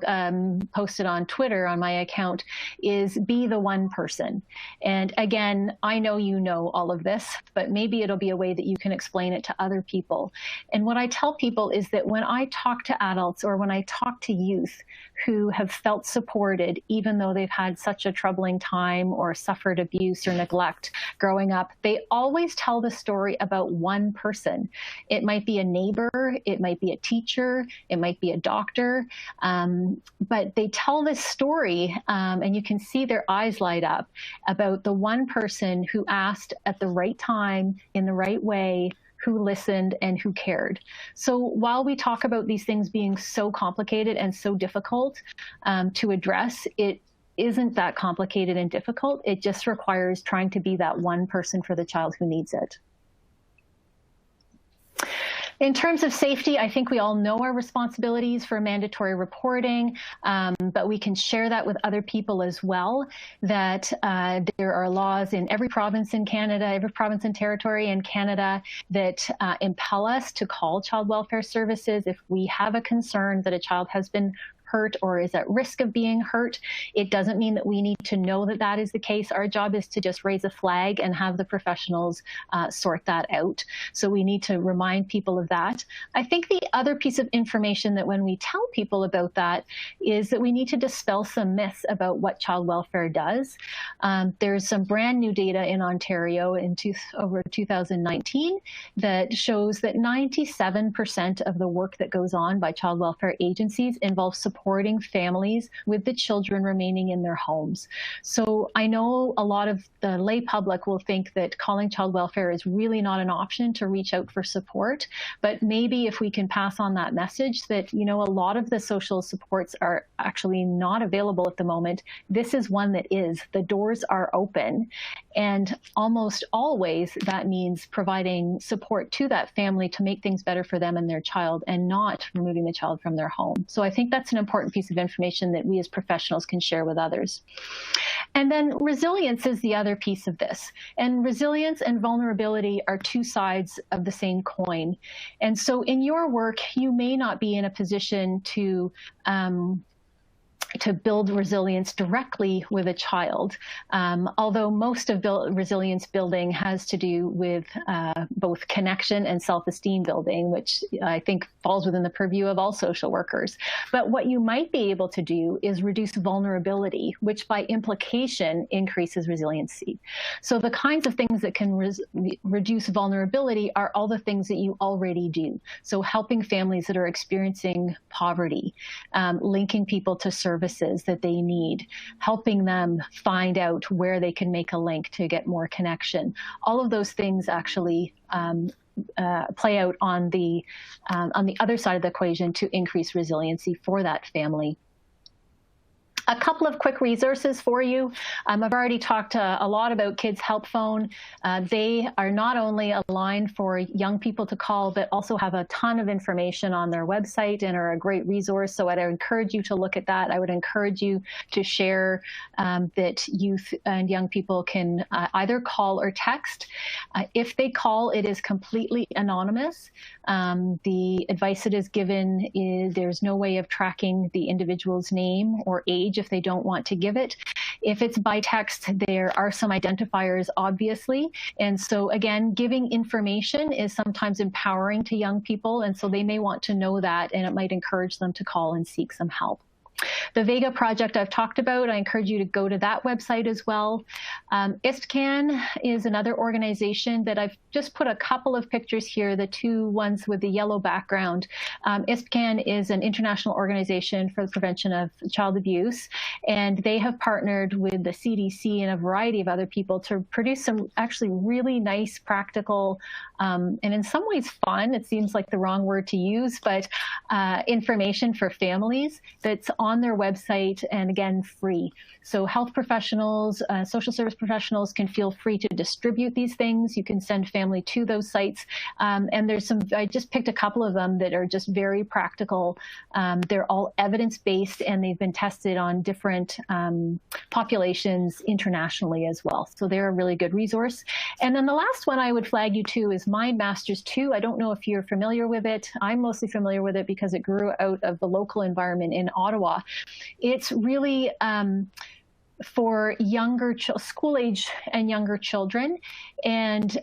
posted on Twitter on my account, is be the one person. And again, I know you know all of this, but maybe it'll be a way that you can explain it to other people. And what I tell people is that when I talk to adults or when I talk to youth who have felt supported, even though they've had such a troubling time or suffered abuse or neglect growing up, they always tell the story about one person. It might be a neighbor, it might be a teacher, it might be a doctor, but they tell this story, and you can see their eyes light up, about the one person who asked at the right time, in the right way, who listened and who cared. So while we talk about these things being so complicated and so difficult to address, it isn't that complicated and difficult. It just requires trying to be that one person for the child who needs it. In terms of safety, I think we all know our responsibilities for mandatory reporting, but we can share that with other people as well, that there are laws in every province in Canada, every province and territory in Canada that impel us to call child welfare services if we have a concern that a child has been hurt or is at risk of being hurt. It doesn't mean that we need to know that that is the case. Our job is to just raise a flag and have the professionals sort that out. So we need to remind people of that. I think the other piece of information that when we tell people about that is that we need to dispel some myths about what child welfare does. There's some brand new data in Ontario in over 2019 that shows that 97% of the work that goes on by child welfare agencies involves supporting families with the children remaining in their homes. So I know a lot of the lay public will think that calling child welfare is really not an option to reach out for support, but maybe if we can pass on that message that, you know, a lot of the social supports are actually not available at the moment. This is one that is. The doors are open, and almost always that means providing support to that family to make things better for them and their child, and not removing the child from their home. So I think that's an important piece of information that we as professionals can share with others. And then resilience is the other piece of this. And resilience and vulnerability are two sides of the same coin. And so in your work, you may not be in a position to build resilience directly with a child, although most of resilience building has to do with both connection and self-esteem building, which I think falls within the purview of all social workers. But what you might be able to do is reduce vulnerability, which by implication increases resiliency. So the kinds of things that can reduce vulnerability are all the things that you already do. So helping families that are experiencing poverty, linking people to services that they need, helping them find out where they can make a link to get more connection. All of those things actually play out on the other side of the equation to increase resiliency for that family. A couple of quick resources for you. I've already talked a lot about Kids Help Phone. They are not only a line for young people to call, but also have a ton of information on their website and are a great resource. So I'd encourage you to look at that. I would encourage you to share that youth and young people can either call or text. If they call, it is completely anonymous. The advice that is given is there's no way of tracking the individual's name or age if they don't want to give it. If it's by text, there are some identifiers, obviously. And so again, giving information is sometimes empowering to young people. And so they may want to know that, and it might encourage them to call and seek some help. The VEGA project I've talked about, I encourage you to go to that website as well. ISTCAN is another organization that I've just put a couple of pictures here, the two ones with the yellow background. ISTCAN is an international organization for the prevention of child abuse, and they have partnered with the CDC and a variety of other people to produce some actually really nice, practical, and in some ways fun, it seems like the wrong word to use, but information for families that's on their website, and again, free. So health professionals, social service professionals can feel free to distribute these things. You can send family to those sites. And there's some, I just picked a couple of them that are just very practical. They're all evidence-based, and they've been tested on different populations internationally as well. So they're a really good resource. And then the last one I would flag you to is MindMasters 2. I don't know if you're familiar with it. I'm mostly familiar with it because it grew out of the local environment in Ottawa. It's really for younger school age and younger children, and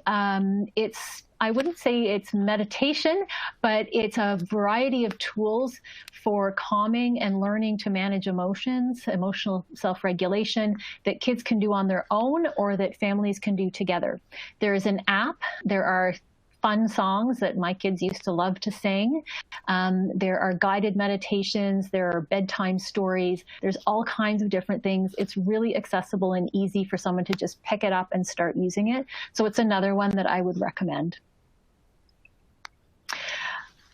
it's, I wouldn't say it's meditation, but it's a variety of tools for calming and learning to manage emotions, emotional self-regulation that kids can do on their own or that families can do together. There is an app. There are fun songs that my kids used to love to sing. There are guided meditations. There are bedtime stories. There's all kinds of different things. It's really accessible and easy for someone to just pick it up and start using it. So it's another one that I would recommend.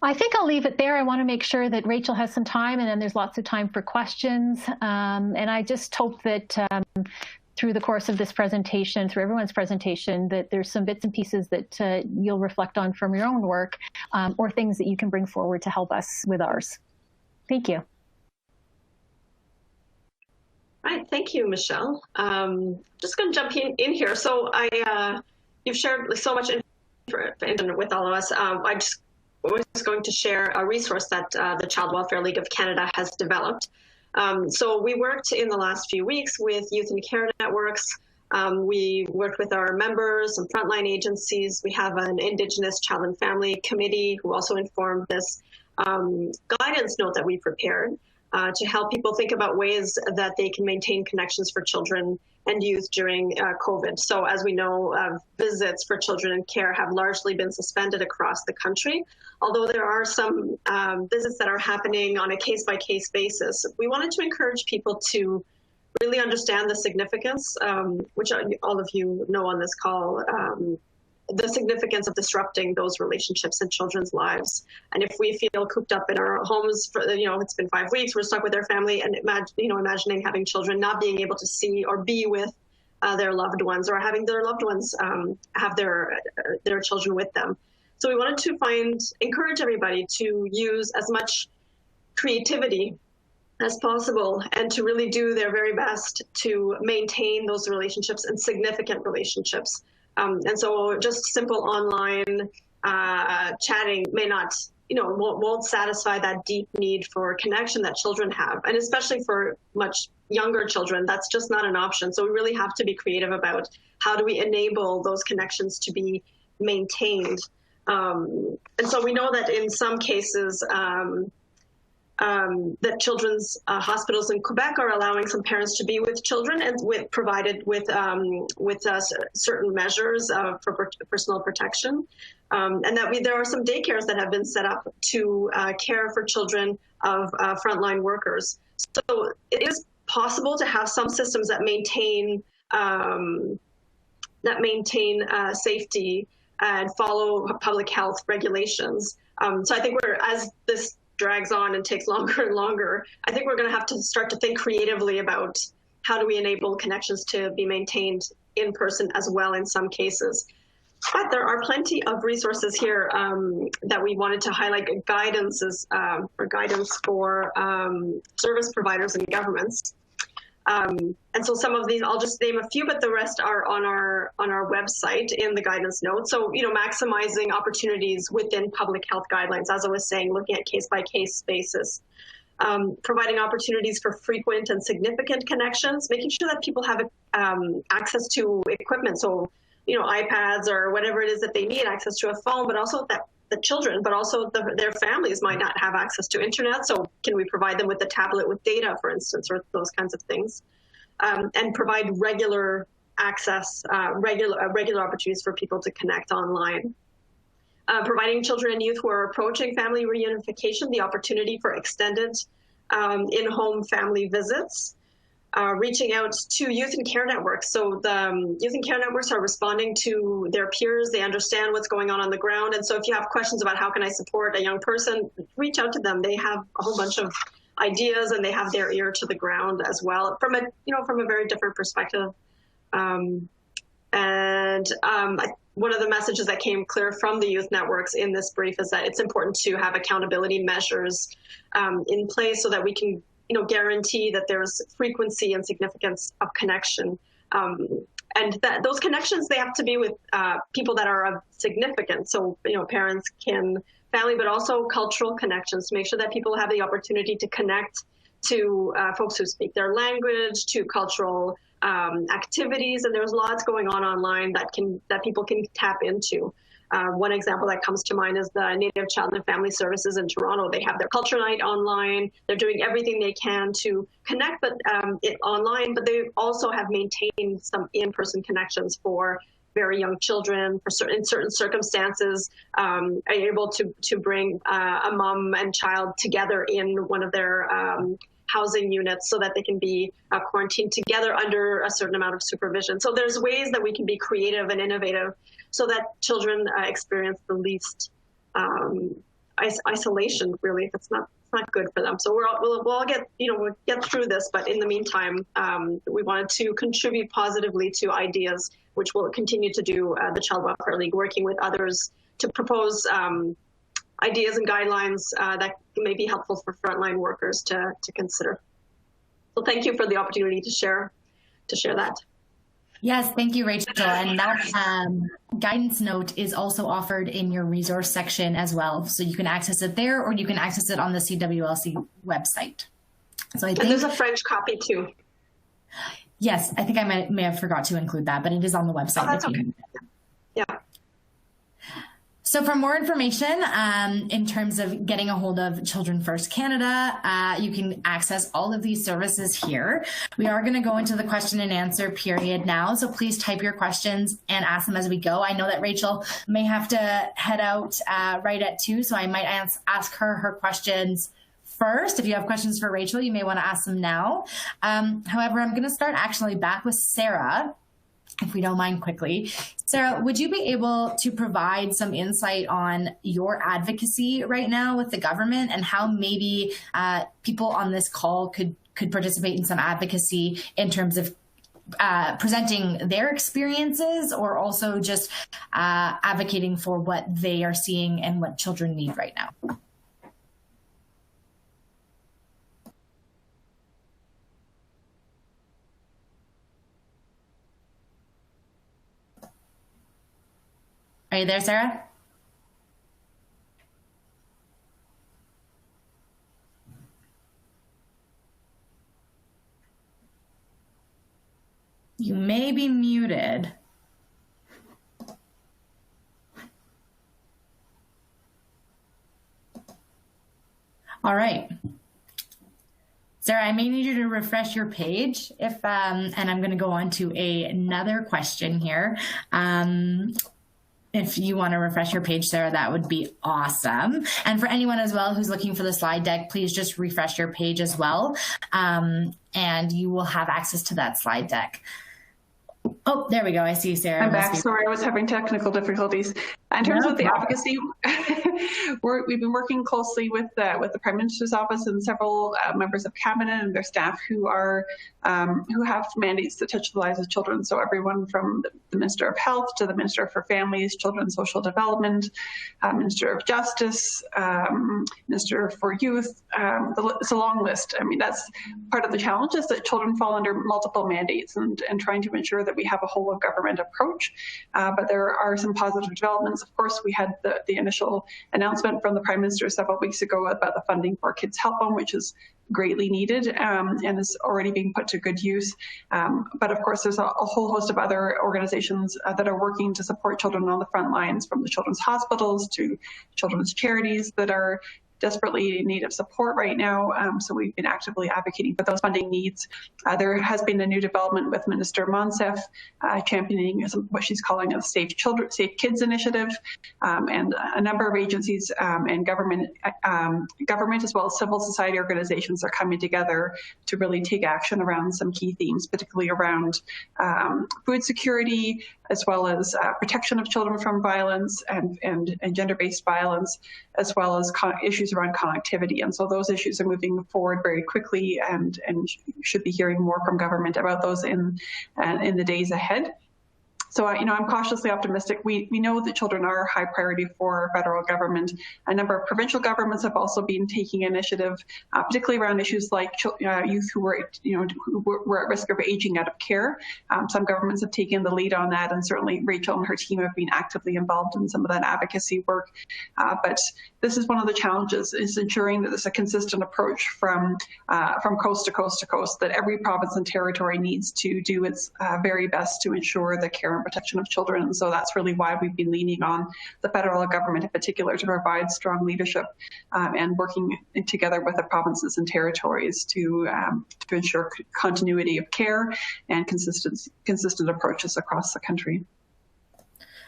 I think I'll leave it there. I want to make sure that Rachel has some time, and then there's lots of time for questions. And I just hope that through the course of this presentation, through everyone's presentation, that there's some bits and pieces that you'll reflect on from your own work, or things that you can bring forward to help us with ours. Thank you. All right, thank you, Michelle. Just going to jump in here. So you've shared so much information with all of us. I just was going to share a resource that the Child Welfare League of Canada has developed. So we worked in the last few weeks with youth and care networks. We worked with our members and frontline agencies. We have an Indigenous Child and Family Committee who also informed this guidance note that we prepared to help people think about ways that they can maintain connections for children and youth during COVID. So as we know, visits for children in care have largely been suspended across the country, although there are some visits that are happening on a case-by-case basis. We wanted to encourage people to really understand the significance, which all of you know on this call, the significance of disrupting those relationships in children's lives. And if we feel cooped up in our homes for, it's been 5 weeks, we're stuck with our family, and imagining having children not being able to see or be with their loved ones, or having their loved ones have their children with them. So we wanted to encourage everybody to use as much creativity as possible and to really do their very best to maintain those relationships and significant relationships. And so just simple online chatting may not, won't satisfy that deep need for connection that children have. And especially for much younger children, that's just not an option. So we really have to be creative about how do we enable those connections to be maintained. And so we know that in some cases, that children's hospitals in Quebec are allowing some parents to be with children and provided with certain measures for personal protection, and that there are some daycares that have been set up to care for children of frontline workers. So it is possible to have some systems that maintain safety and follow public health regulations. So I think as this drags on and takes longer and longer, I think we're going to have to start to think creatively about how do we enable connections to be maintained in person as well in some cases. But there are plenty of resources here that we wanted to highlight, guidance for service providers and governments. And so some of these, I'll just name a few, but the rest are on our website in the guidance notes. So, maximizing opportunities within public health guidelines, as I was saying, looking at case-by-case basis. providing opportunities for frequent and significant connections, making sure that people have access to equipment. So, iPads or whatever it is that they need, access to a phone, but also that the children, but also their families might not have access to internet. So can we provide them with a tablet with data, for instance, or those kinds of things, and provide regular access, regular opportunities for people to connect online. Providing children and youth who are approaching family reunification the opportunity for extended in-home family visits. Reaching out to youth and care networks. So the youth and care networks are responding to their peers. They understand what's going on the ground. And so if you have questions about how can I support a young person, reach out to them. They have a whole bunch of ideas and they have their ear to the ground as well from a very different perspective. One of the messages that came clear from the youth networks in this brief is that it's important to have accountability measures in place so that we can guarantee that there's frequency and significance of connection. And that those connections, they have to be with people that are of significance. So, parents, family, but also cultural connections to make sure that people have the opportunity to connect to folks who speak their language, to cultural activities. And there's lots going on online that people can tap into. One example that comes to mind is the Native Child and Family Services in Toronto. They have their culture night online. They're doing everything they can to connect online, but they also have maintained some in-person connections for very young children. In certain circumstances, are able to bring a mom and child together in one of their housing units so that they can be quarantined together under a certain amount of supervision. So there's ways that we can be creative and innovative so that children experience the least isolation, really, if it's not good for them. So we'll all we'll get through this, but in the meantime, we wanted to contribute positively to ideas, which we'll continue to do the Child Welfare League, working with others to propose ideas and guidelines that may be helpful for frontline workers to consider. So thank you for the opportunity to share that. Yes, thank you, Rachel. And that guidance note is also offered in your resource section as well. So you can access it there, or you can access it on the CWLC website. So I think there's a French copy too. Yes, I think I may have forgot to include that, but it is on the website. Oh, that's okay. Yeah. So for more information in terms of getting a hold of Children First Canada, you can access all of these services here. We are going to go into the question and answer period now, so please type your questions and ask them as we go. I know that Rachel may have to head out right at 2, so I might ask her questions first. If you have questions for Rachel, you may want to ask them now. However, I'm going to start actually back with Sarah, if we don't mind quickly. Sarah, would you be able to provide some insight on your advocacy right now with the government and how maybe people on this call could participate in some advocacy in terms of presenting their experiences, or also just advocating for what they are seeing and what children need right now? Are you there, Sarah? You may be muted. All right. Sarah, I may need you to refresh your page and I'm going to go on to another question here. If you want to refresh your page, Sarah, that would be awesome. And for anyone as well who's looking for the slide deck, please just refresh your page as well, and you will have access to that slide deck. Oh, there we go. I see you, Sarah. I'm back. Sorry, I was having technical difficulties. In terms of the advocacy, we've been working closely with the Prime Minister's office and several members of cabinet and their staff who have mandates that touch the lives of children. So everyone from the Minister of Health to the Minister for Families, Children and Social Development, Minister of Justice, Minister for Youth. It's a long list. I mean, that's part of the challenge, is that children fall under multiple mandates, and trying to ensure that we have a whole of government approach. But there are some positive developments. Of course, we had the initial initial announcement from the Prime Minister several weeks ago about the funding for Kids Help Phone, which is greatly needed and is already being put to good use. But of course, there's a whole host of other organizations that are working to support children on the front lines, from the children's hospitals to children's charities that are desperately in need of support right now. So we've been actively advocating for those funding needs. There has been a new development with Minister Monsef championing what she's calling a Safe Kids initiative, and a number of agencies and government as well as civil society organizations are coming together to really take action around some key themes, particularly around food security, as well as protection of children from violence and gender-based violence, as well as issues around connectivity. And so those issues are moving forward very quickly, and should be hearing more from government about those in the days ahead. So, I'm cautiously optimistic. We know that children are a high priority for our federal government. A number of provincial governments have also been taking initiative, particularly around issues like youth who were at risk of aging out of care. Some governments have taken the lead on that, and certainly Rachel and her team have been actively involved in some of that advocacy work. But this is one of the challenges, is ensuring that there's a consistent approach from coast to coast to coast, that every province and territory needs to do its very best to ensure the care and protection of children. And so that's really why we've been leaning on the federal government in particular to provide strong leadership and working together with the provinces and territories to ensure continuity of care and consistent approaches across the country.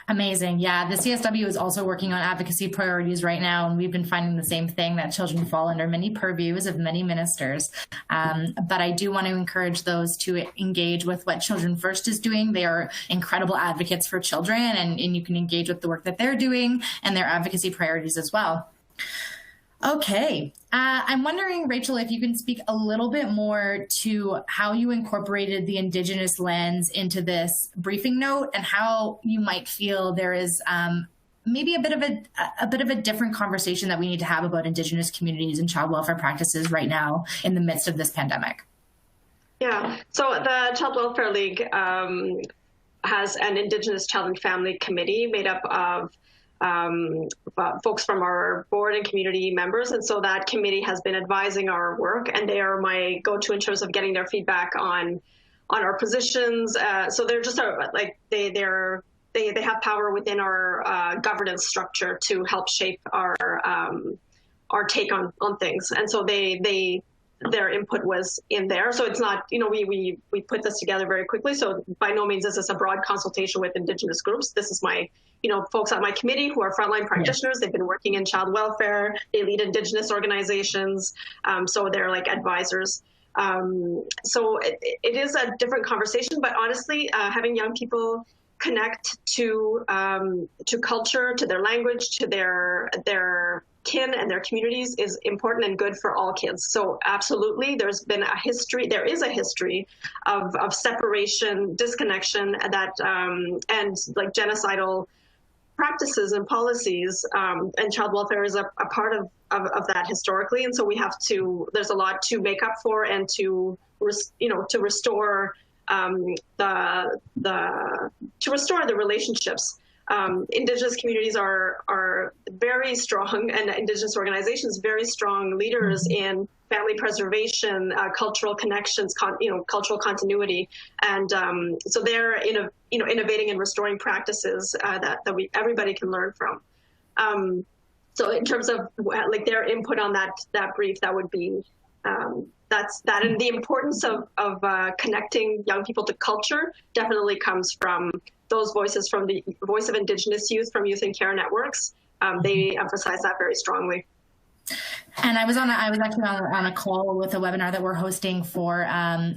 Amazing. Yeah, the CSW is also working on advocacy priorities right now, and we've been finding the same thing, that children fall under many purviews of many ministers. But I do want to encourage those to engage with what Children First is doing. They are incredible advocates for children, and you can engage with the work that they're doing and their advocacy priorities as well. Okay. I'm wondering, Rachel, if you can speak a little bit more to how you incorporated the Indigenous lens into this briefing note, and how you might feel there is maybe a bit of a different conversation that we need to have about Indigenous communities and child welfare practices right now in the midst of this pandemic. Yeah. So the Child Welfare League has an Indigenous Child and Family Committee made up of folks from our board and community members. And so that committee has been advising our work, and they are my go-to in terms of getting their feedback on our positions. So they're just they have power within our governance structure to help shape our take on things. And so their input was in there. So it's not, we put this together very quickly. So by no means is this a broad consultation with Indigenous groups. This is my, folks on my committee who are frontline practitioners. They've been working in child welfare. They lead Indigenous organizations. So they're like advisors. So it is a different conversation, but honestly, having young people connect to culture, to their language, to their kin and their communities is important and good for all kids. So absolutely, there is a history of separation, disconnection, that and like genocidal practices and policies, and child welfare is a part of that historically. And so there's a lot to make up for, and to restore the relationships. Indigenous communities are very strong, and Indigenous organizations very strong leaders in family preservation, cultural connections, cultural continuity, and so they're innovating and restoring practices that everybody can learn from. So in terms of like their input on that brief, that would be that, and the importance of connecting young people to culture definitely comes from those voices, from the voice of Indigenous youth from Youth in Care networks. They emphasize that very strongly. And I was actually on a call with a webinar that we're hosting for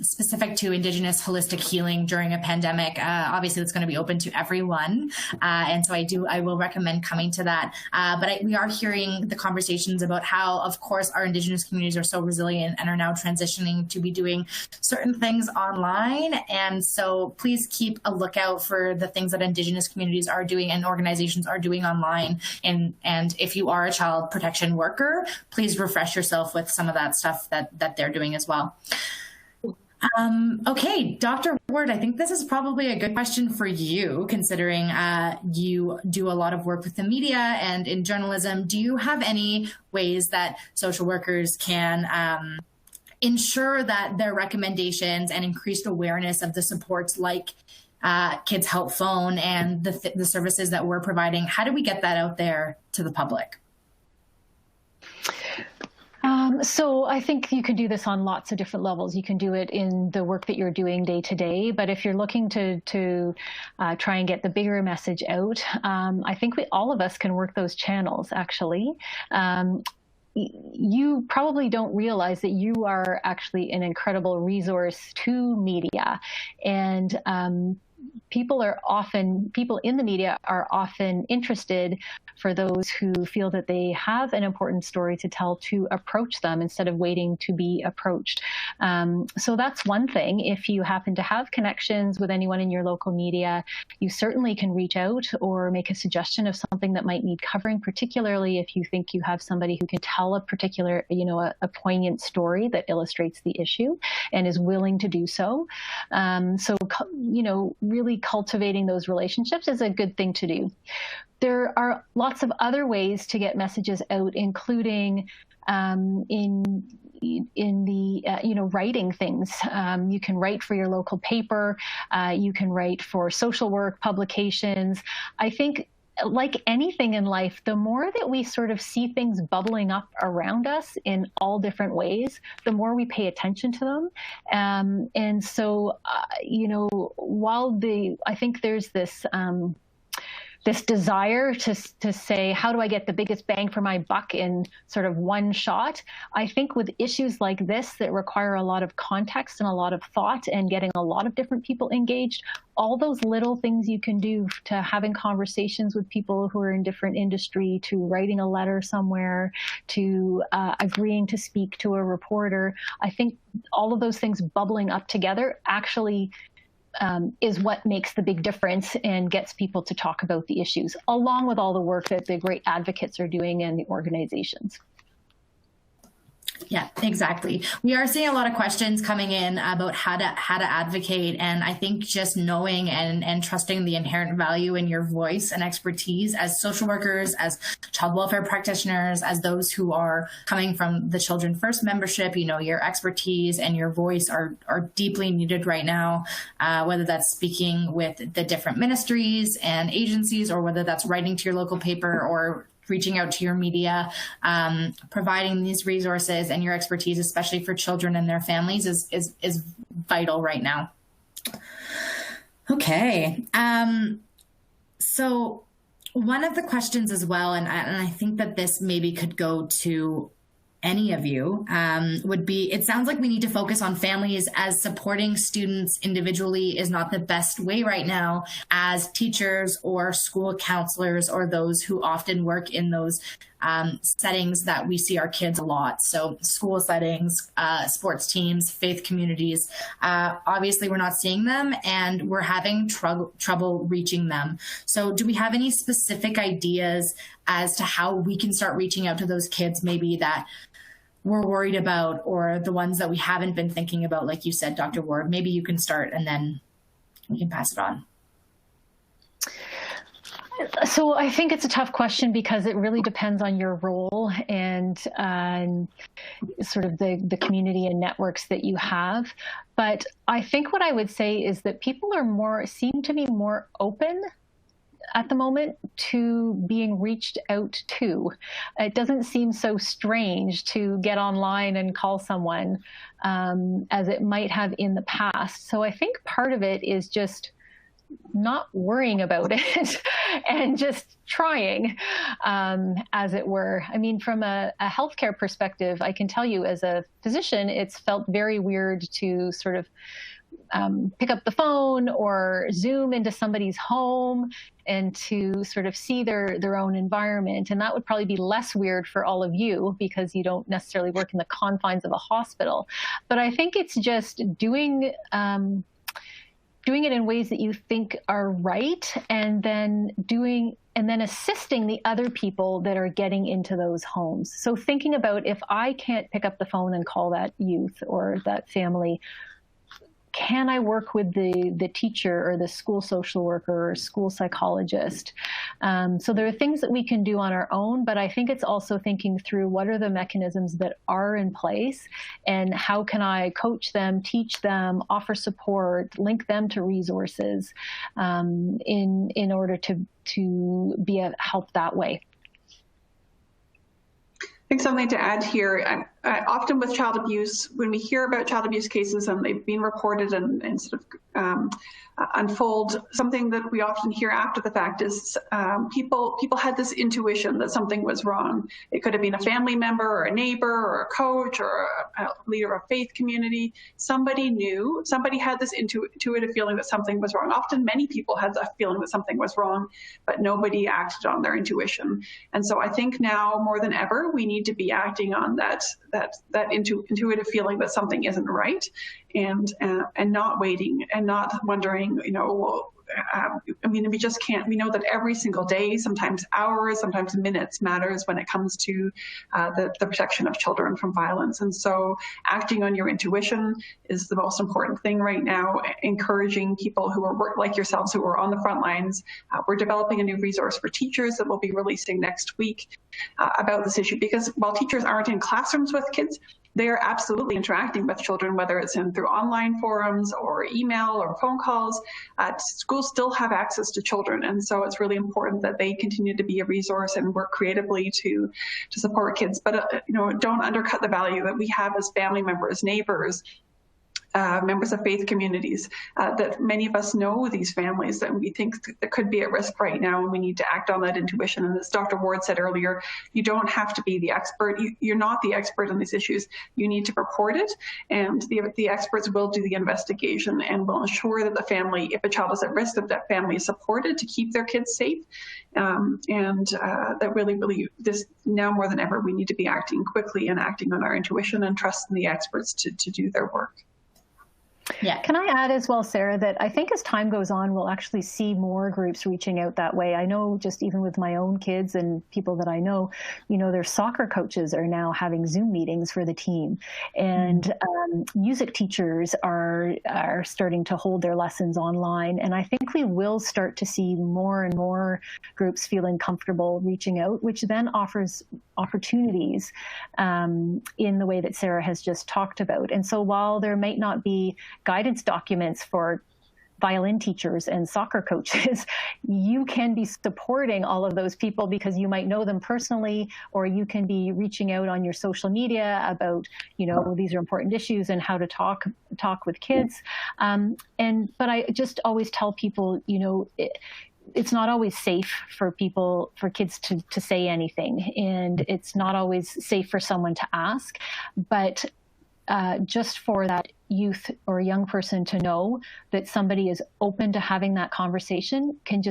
specific to Indigenous holistic healing during a pandemic. Obviously, it's going to be open to everyone, and so I will recommend coming to that. But we are hearing the conversations about how, of course, our Indigenous communities are so resilient and are now transitioning to be doing certain things online. And so please keep a lookout for the things that Indigenous communities are doing and organizations are doing online. And if you are a child protection worker, please refresh yourself with some of that stuff that they're doing as well. Okay, Dr. Ward, I think this is probably a good question for you, considering you do a lot of work with the media and in journalism. Do you have any ways that social workers can ensure that their recommendations and increased awareness of the supports like Kids Help Phone and the services that we're providing, how do we get that out there to the public? So I think you can do this on lots of different levels. You can do it in the work that you're doing day to day, but if you're looking to try and get the bigger message out, I think all of us can work those channels, actually. You probably don't realize that you are actually an incredible resource to media, and people in the media are often interested for those who feel that they have an important story to tell to approach them instead of waiting to be approached. So that's one thing. If you happen to have connections with anyone in your local media, you certainly can reach out or make a suggestion of something that might need covering, particularly if you think you have somebody who can tell a particular, a poignant story that illustrates the issue and is willing to do so. Really cultivating those relationships is a good thing to do. There are lots of other ways to get messages out, including in the writing things. You can write for your local paper. You can write for social work publications. I think, like anything in life, the more that we sort of see things bubbling up around us in all different ways, the more we pay attention to them. And so, while I think there's this desire to say, how do I get the biggest bang for my buck in sort of one shot? I think with issues like this that require a lot of context and a lot of thought and getting a lot of different people engaged, all those little things you can do, to having conversations with people who are in different industry, to writing a letter somewhere, to agreeing to speak to a reporter, I think all of those things bubbling up together actually is what makes the big difference and gets people to talk about the issues, along with all the work that the great advocates are doing and the organizations. Yeah, exactly. We are seeing a lot of questions coming in about how to advocate. And I think just knowing and trusting the inherent value in your voice and expertise as social workers, as child welfare practitioners, as those who are coming from the Children First membership, your expertise and your voice are deeply needed right now, whether that's speaking with the different ministries and agencies, or whether that's writing to your local paper or reaching out to your media, providing these resources and your expertise, especially for children and their families, is vital right now. Okay. So one of the questions as well, and I think that this maybe could go to any of you, would be, it sounds like we need to focus on families, as supporting students individually is not the best way right now, as teachers or school counselors or those who often work in those settings that we see our kids a lot. So school settings, sports teams, faith communities, obviously we're not seeing them and we're having trouble reaching them. So do we have any specific ideas as to how we can start reaching out to those kids maybe that we're worried about, or the ones that we haven't been thinking about? Like you said, Dr. Ward, maybe you can start and then we can pass it on. So I think it's a tough question because it really depends on your role and sort of the community and networks that you have. But I think what I would say is that people seem to be more open at the moment to being reached out to. It doesn't seem so strange to get online and call someone as it might have in the past. So I think part of it is just not worrying about it and just trying, as it were. I mean, from a healthcare perspective, I can tell you as a physician, it's felt very weird to sort of pick up the phone or Zoom into somebody's home and to sort of see their own environment. And that would probably be less weird for all of you because you don't necessarily work in the confines of a hospital. But I think it's just doing it in ways that you think are right, and then assisting the other people that are getting into those homes. So thinking about, if I can't pick up the phone and call that youth or that family, can I work with the teacher or the school social worker or school psychologist? So there are things that we can do on our own, but I think it's also thinking through what are the mechanisms that are in place and how can I coach them, teach them, offer support, link them to resources in order to be a help that way. I think something to add here, often with child abuse, when we hear about child abuse cases and they've been reported and sort of unfold, something that we often hear after the fact is people had this intuition that something was wrong. It could have been a family member or a neighbor or a coach or a leader of a faith community. Somebody knew, somebody had this intuitive feeling that something was wrong. Often many people had that feeling that something was wrong, but nobody acted on their intuition. And so I think now more than ever, we need to be acting on that intuitive feeling that something isn't right, and not waiting and not wondering, well, I mean, we just can't. We know that every single day, sometimes hours, sometimes minutes matters when it comes to the protection of children from violence. And so acting on your intuition is the most important thing right now, encouraging people who are like yourselves, who are on the front lines. We're developing a new resource for teachers that we'll be releasing next week about this issue, because while teachers aren't in classrooms with kids, they are absolutely interacting with children, whether it's through online forums or email or phone calls. Schools still have access to children, and so it's really important that they continue to be a resource and work creatively to support kids. But don't undercut the value that we have as family members, neighbors, members of faith communities, that many of us know these families that we think that could be at risk right now, and we need to act on that intuition. And as Dr. Ward said earlier, you don't have to be the expert. You're not the expert on these issues. You need to report it, and the experts will do the investigation and will ensure that the family, if a child is at risk, that family is supported to keep their kids safe. That really, this now more than ever, we need to be acting quickly and acting on our intuition and trusting the experts to do their work. Yeah. Can I add as well, Sarah, that I think as time goes on, we'll actually see more groups reaching out that way. I know just even with my own kids and people that I know, their soccer coaches are now having Zoom meetings for the team, and music teachers are starting to hold their lessons online. And I think we will start to see more and more groups feeling comfortable reaching out, which then offers opportunities in the way that Sarah has just talked about. And so while there might not be guidance documents for violin teachers and soccer coaches, you can be supporting all of those people because you might know them personally, or you can be reaching out on your social media about, these are important issues and how to talk with kids. But I just always tell people, it's not always safe for kids to say anything, and it's not always safe for someone to ask, but just for that youth or young person to know that somebody is open to having that conversation can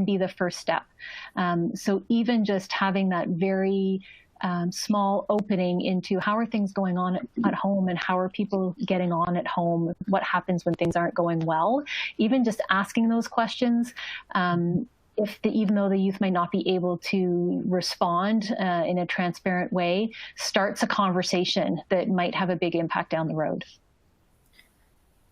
be the first step. So even just having that very small opening into how are things going on at home, and how are people getting on at home, what happens when things aren't going well, even just asking those questions, even though the youth might not be able to respond in a transparent way, starts a conversation that might have a big impact down the road.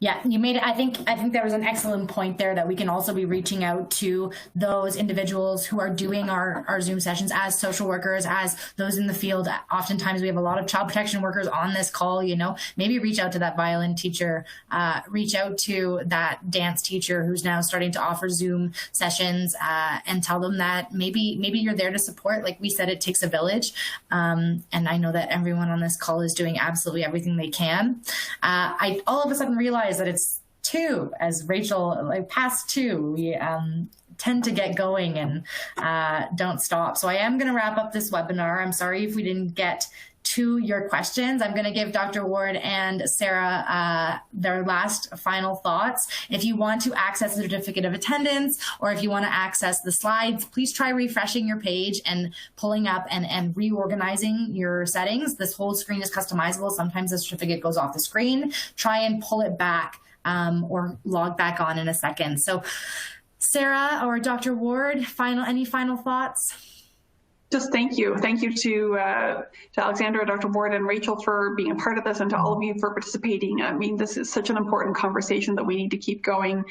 Yeah, you made it. I think there was an excellent point there that we can also be reaching out to those individuals who are doing our Zoom sessions as social workers, as those in the field. Oftentimes we have a lot of child protection workers on this call, maybe reach out to that violin teacher, reach out to that dance teacher who's now starting to offer Zoom sessions, and tell them that maybe you're there to support. Like we said, it takes a village. And I know that everyone on this call is doing absolutely everything they can. I all of a sudden realized that it's 2, as Rachel, past 2, we tend to get going and don't stop. So I am going to wrap up this webinar. I'm sorry if we didn't get to your questions. I'm going to give Dr. Ward and Sarah their last final thoughts. If you want to access the certificate of attendance, or if you want to access the slides, please try refreshing your page and pulling up and reorganizing your settings. This whole screen is customizable. Sometimes the certificate goes off the screen. Try and pull it back or log back on in a second. So Sarah or Dr. Ward, any final thoughts? Just thank you. Thank you to Alexandra, Dr. Ward, and Rachel for being a part of this, and to all of you for participating. I mean, this is such an important conversation that we need to keep going.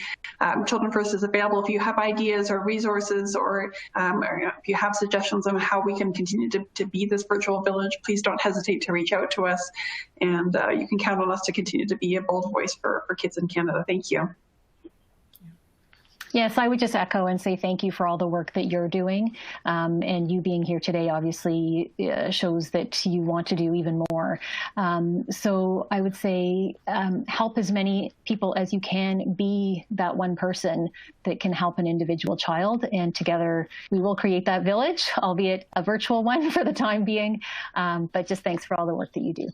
Children First is available. If you have ideas or resources, or if you have suggestions on how we can continue to be this virtual village, please don't hesitate to reach out to us. And you can count on us to continue to be a bold voice for kids in Canada. Thank you. Yes, I would just echo and say thank you for all the work that you're doing. And you being here today obviously shows that you want to do even more. So I would say help as many people as you can, be that one person that can help an individual child. And together we will create that village, albeit a virtual one for the time being. But just thanks for all the work that you do.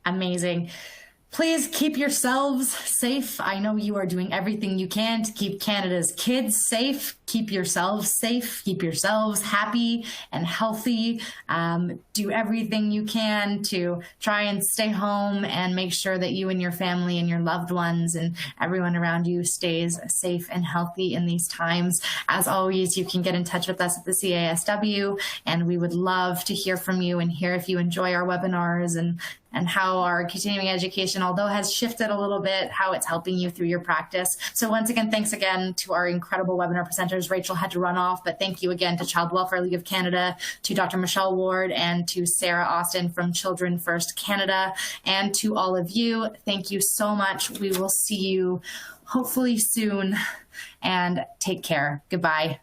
Amazing. Please keep yourselves safe. I know you are doing everything you can to keep Canada's kids safe. Keep yourselves safe. Keep yourselves happy and healthy. Do everything you can to try and stay home and make sure that you and your family and your loved ones and everyone around you stays safe and healthy in these times. As always, you can get in touch with us at the CASW, and we would love to hear from you and hear if you enjoy our webinars and how our continuing education, although has shifted a little bit, how it's helping you through your practice. So once again, thanks again to our incredible webinar presenters. Rachel had to run off, but thank you again to Child Welfare League of Canada, to Dr. Michelle Ward, and to Sarah Austin from Children First Canada, and to all of you. Thank you so much. We will see you hopefully soon, and take care. Goodbye.